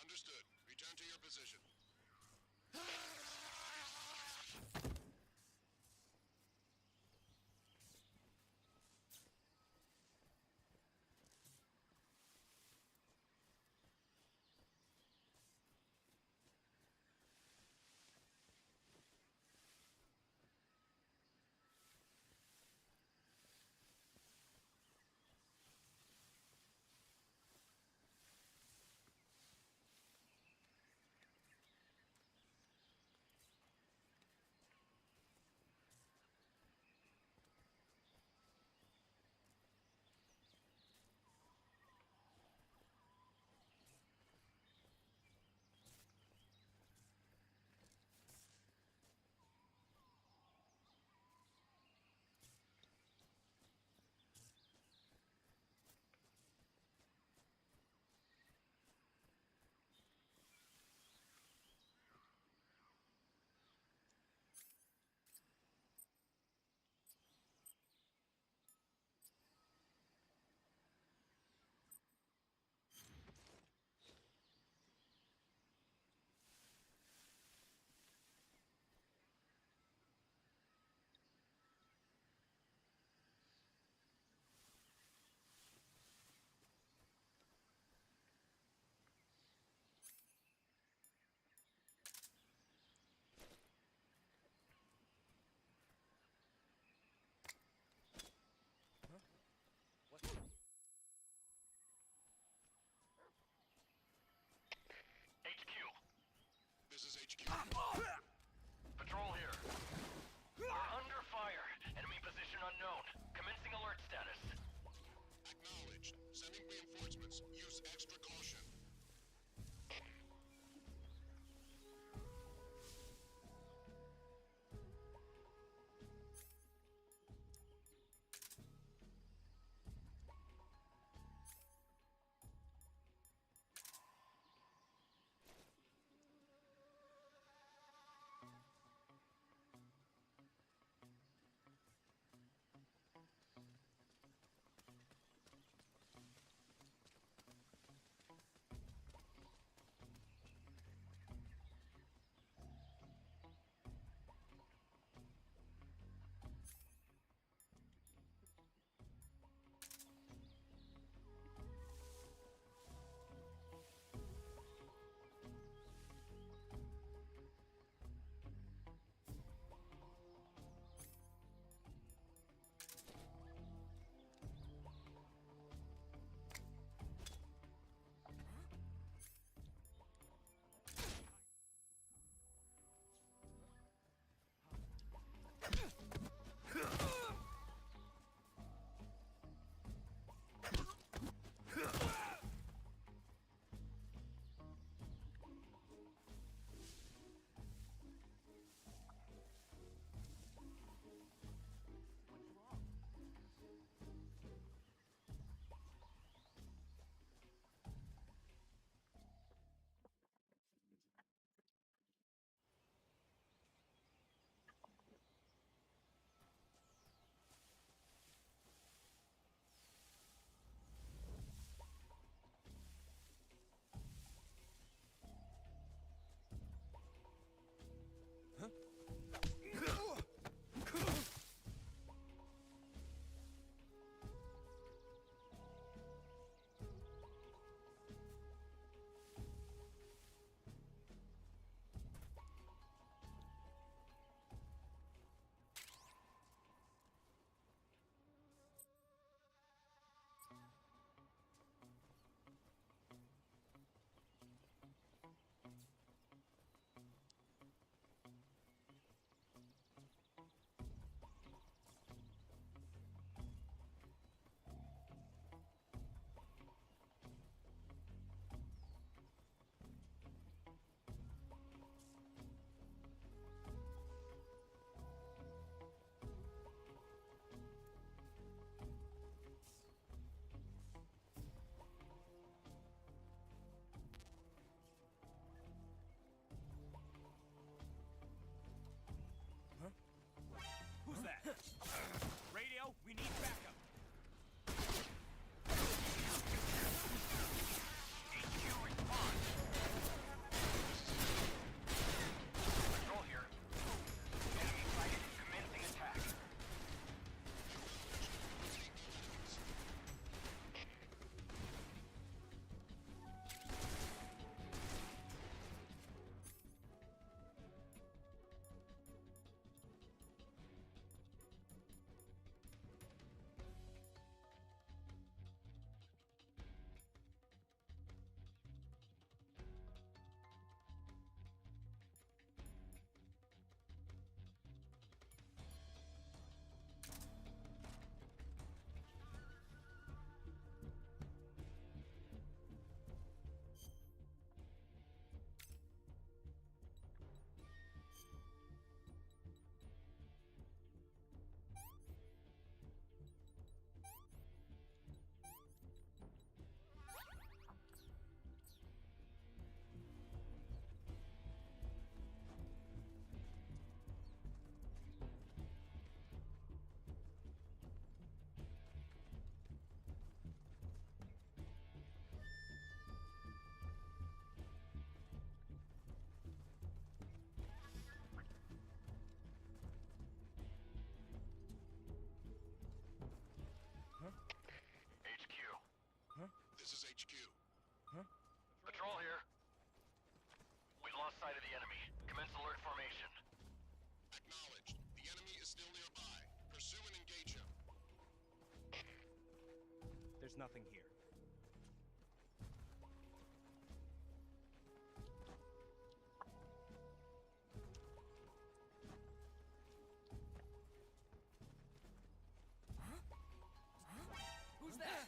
Understood. Return to your position. reinforcements. Use extra caution. Who's that? Radio, we need backup. HQ respond. Control here. Enemy sighted. Commencing attack. This is HQ. Patrol here. We've lost sight of the enemy. Commence alert formation. Acknowledged. The enemy is still nearby. Pursue and engage him. There's nothing here. Who's that?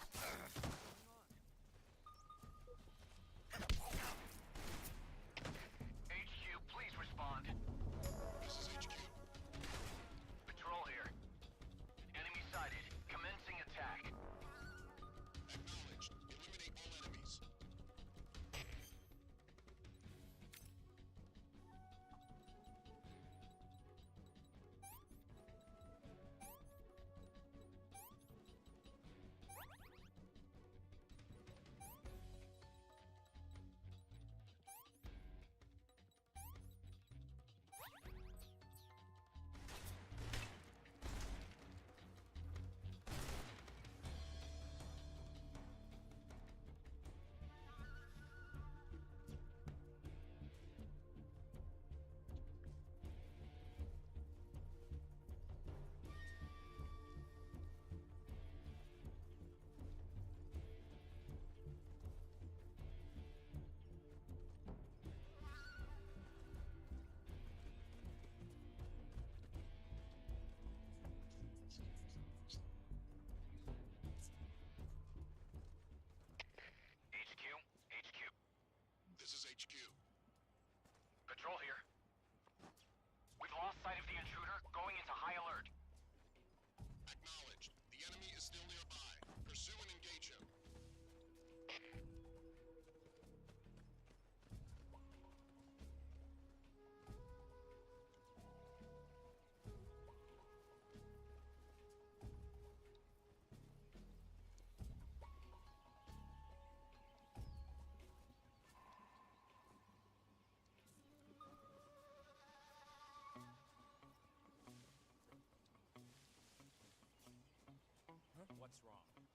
What's wrong?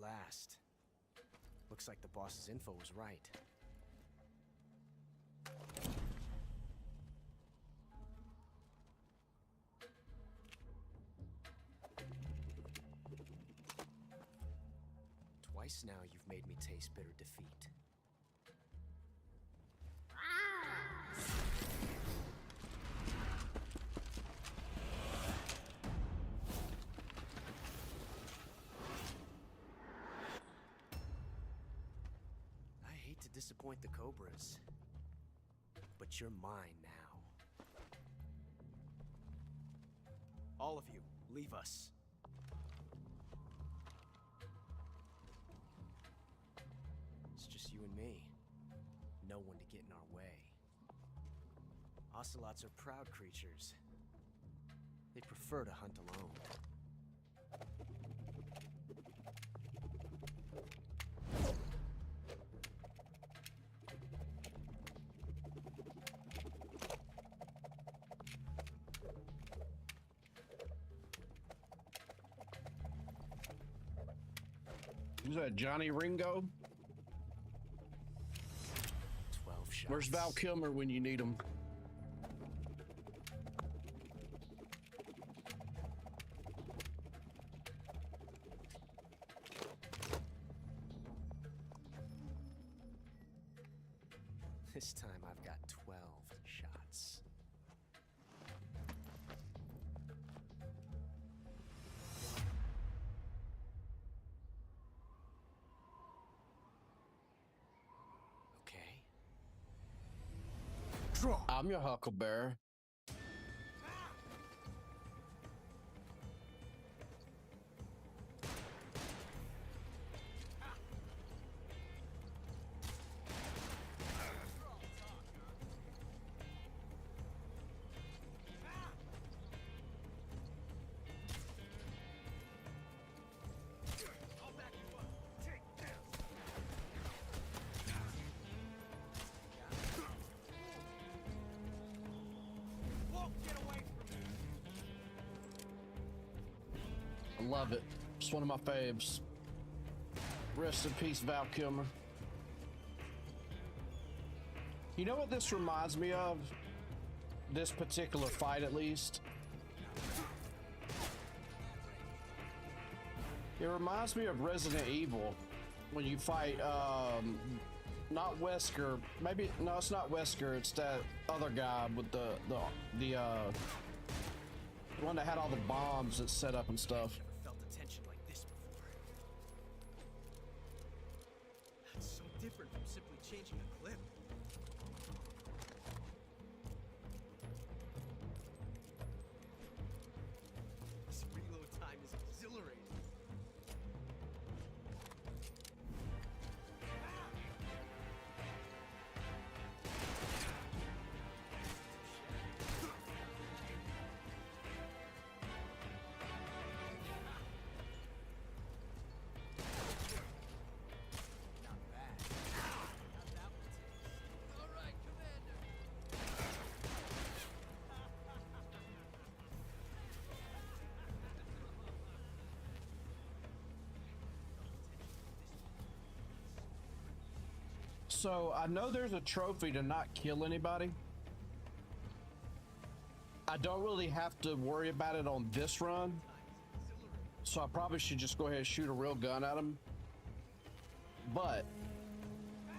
last. Looks like the boss's info was right. Twice now you've made me taste bitter defeat. I hate to disappoint the Cobras, but you're mine now. All of you, leave us. It's just you and me. No one to get in our way. Ocelots are proud creatures. They prefer to hunt alone. Who's that, Johnny Ringo? 12 shots. Where's Val Kilmer when you need him? This time I've got 12 shots. Okay. Draw. I'm your Huckleberry. I love it. It's one of my faves. Rest in peace, Val Kilmer. You know what this reminds me of? This particular fight, at least. It reminds me of Resident Evil when you fight, not Wesker. Maybe no, it's not Wesker. It's that other guy with the one that had all the bombs that's set up and stuff. Felt a tension like this before. That's so different from simply changing a clip. This reload time is exhilarating. So I know there's a trophy to not kill anybody. I don't really have to worry about it on this run. So I probably should just go ahead and shoot a real gun at him. But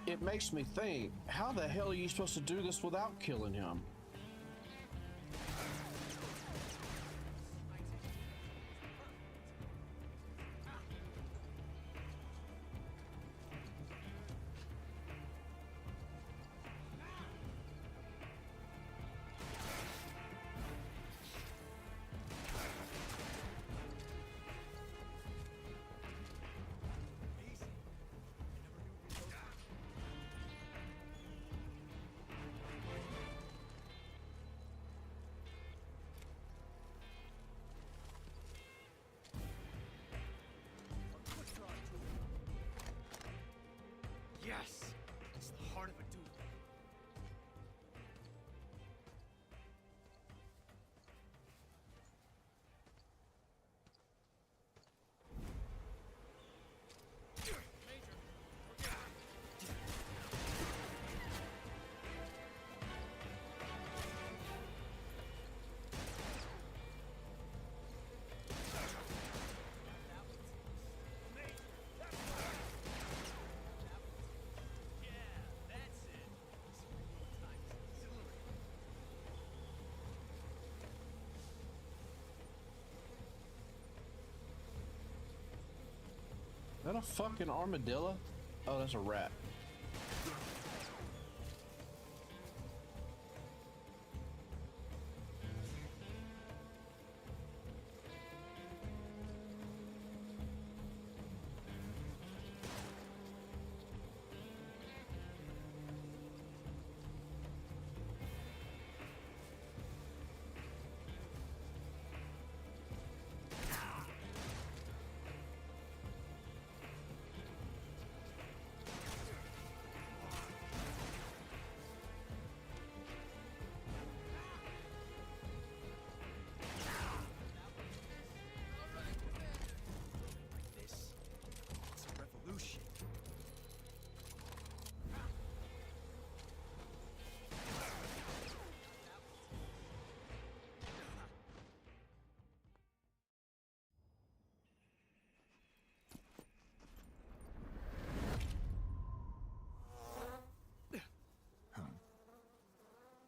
it makes me think, how the hell are you supposed to do this without killing him? that a fucking armadillo? Oh, that's a rat.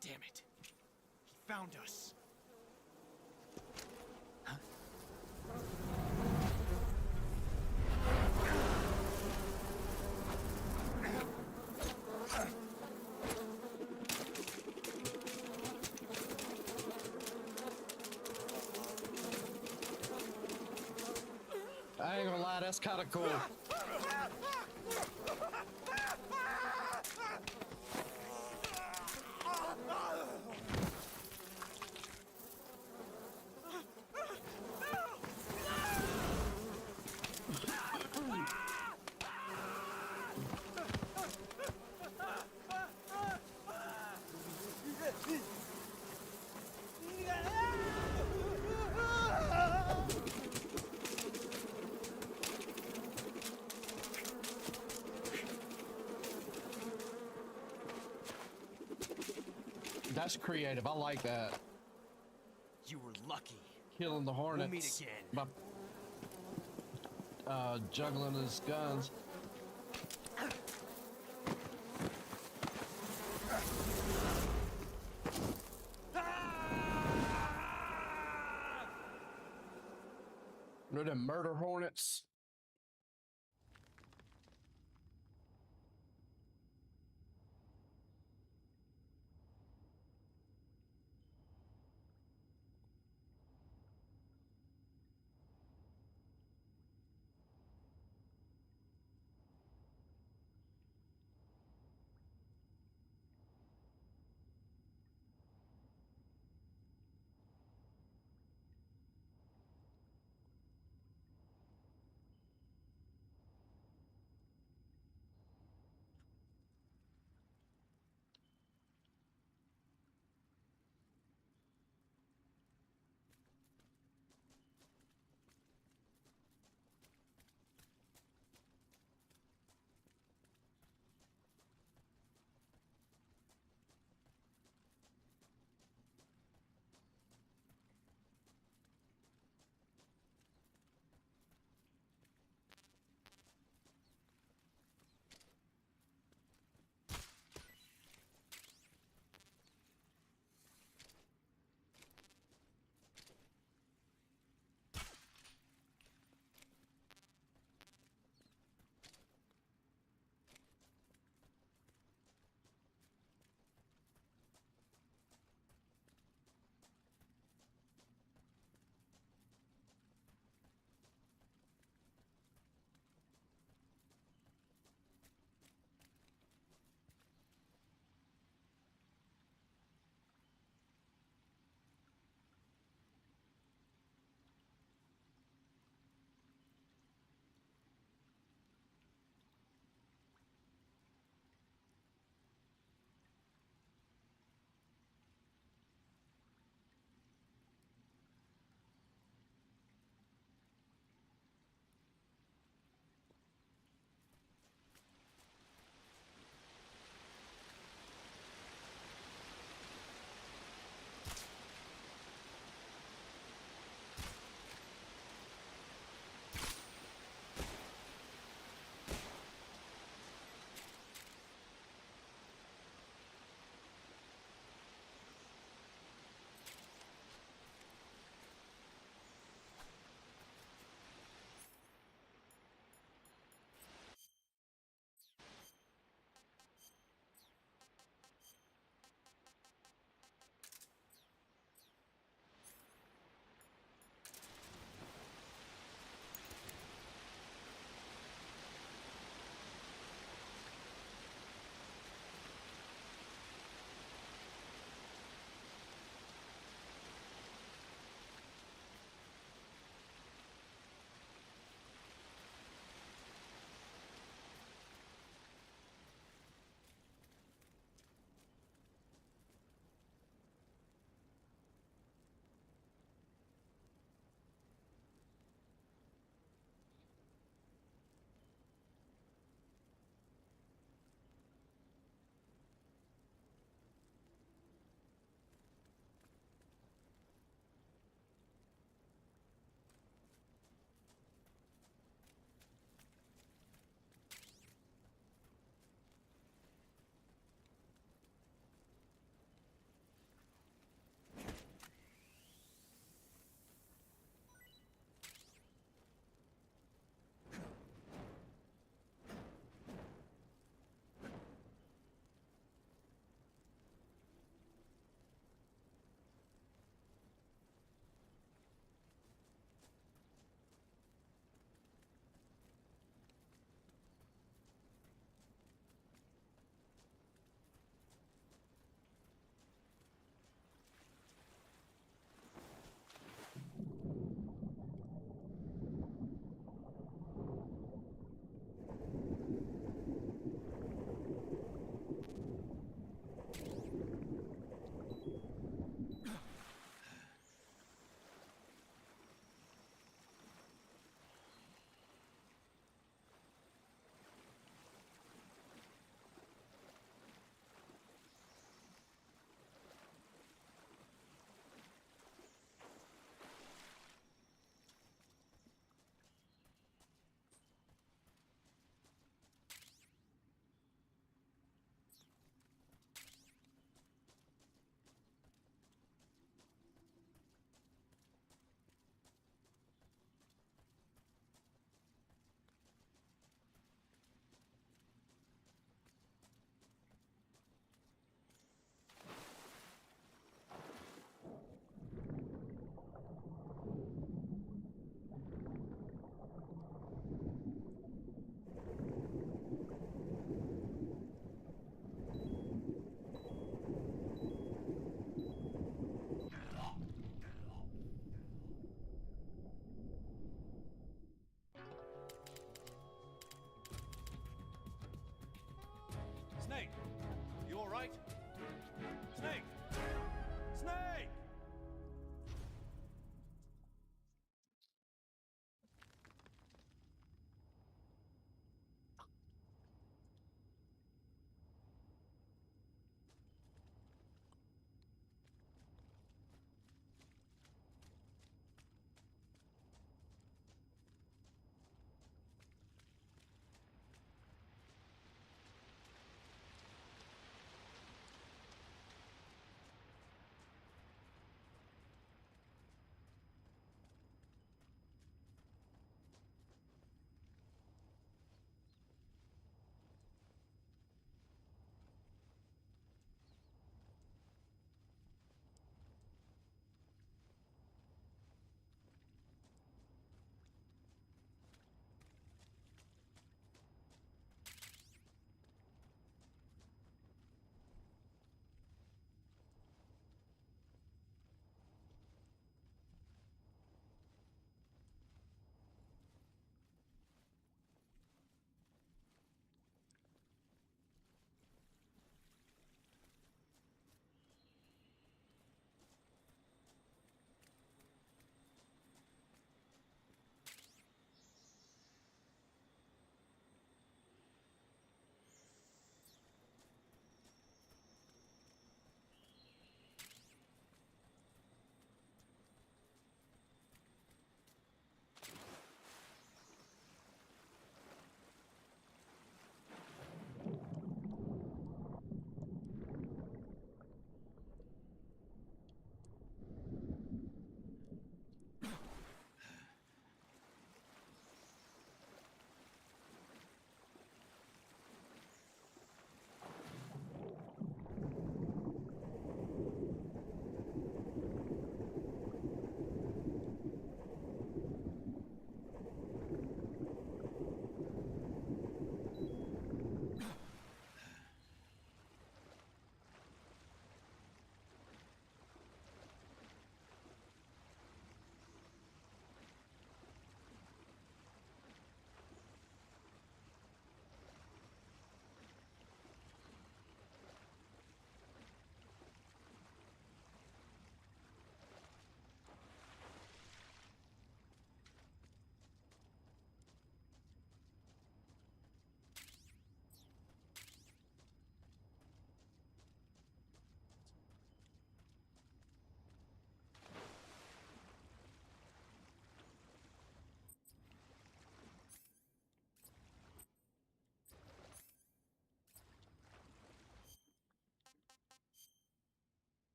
Damn it. He found us. I ain't gonna lie, that's kind of cool. That's creative. I like that. You were lucky. Killing the hornets. We'll meet again. By juggling his guns. They're the murder hornets.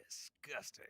Disgusting.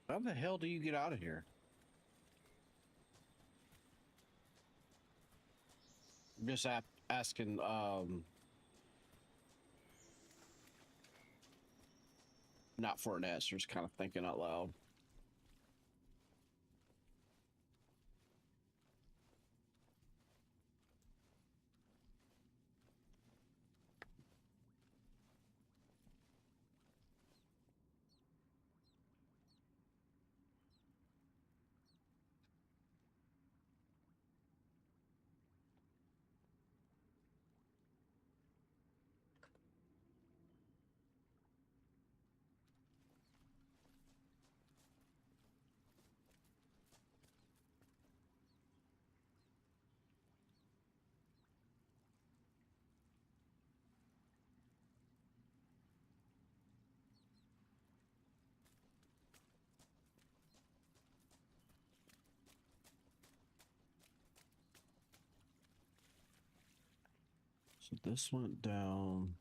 How the hell do you get out of here? I'm just asking, not for an answer, just kind of thinking out loud. So this went down.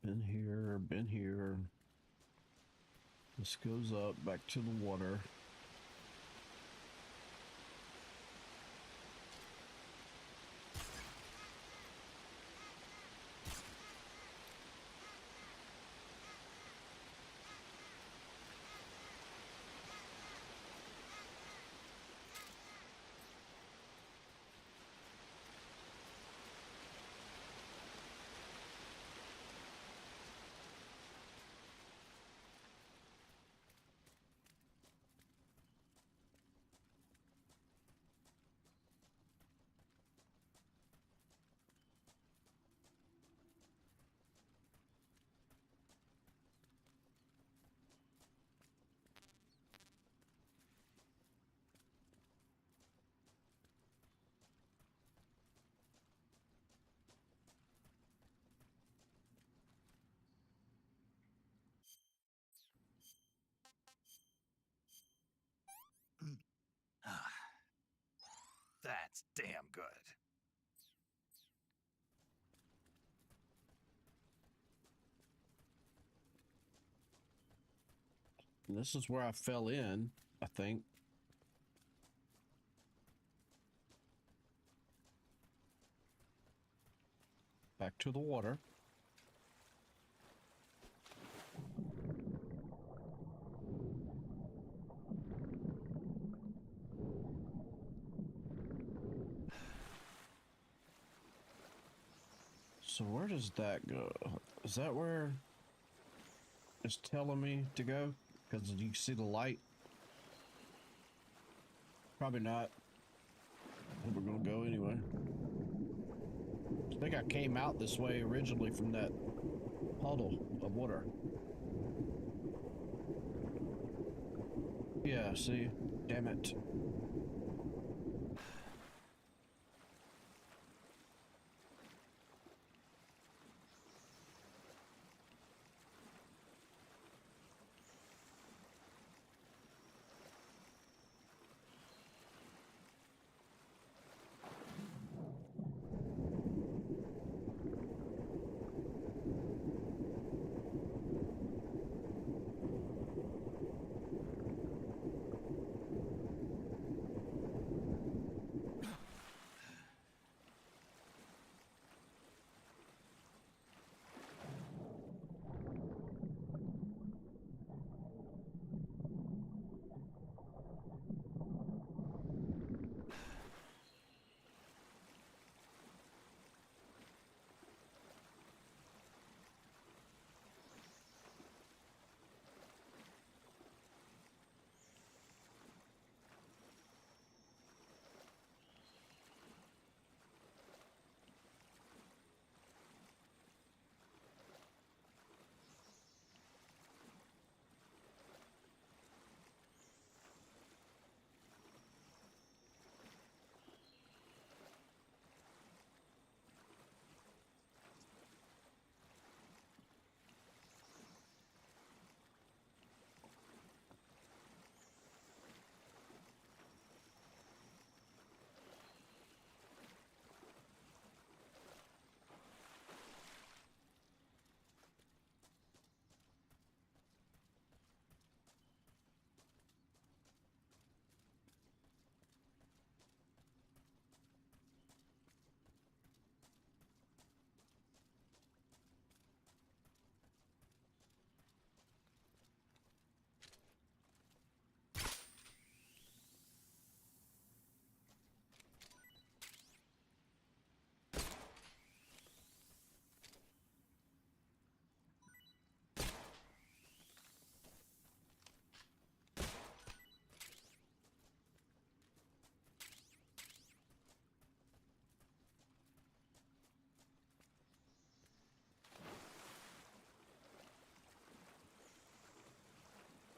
Been here, been here. This goes up back to the water. That's damn good. And this is where I fell in, I think. Back to the water. So where does that go? Is that where it's telling me to go? Because you see the light? Probably not. But we're gonna go anyway. I think I came out this way originally from that puddle of water. Yeah, see? Damn it.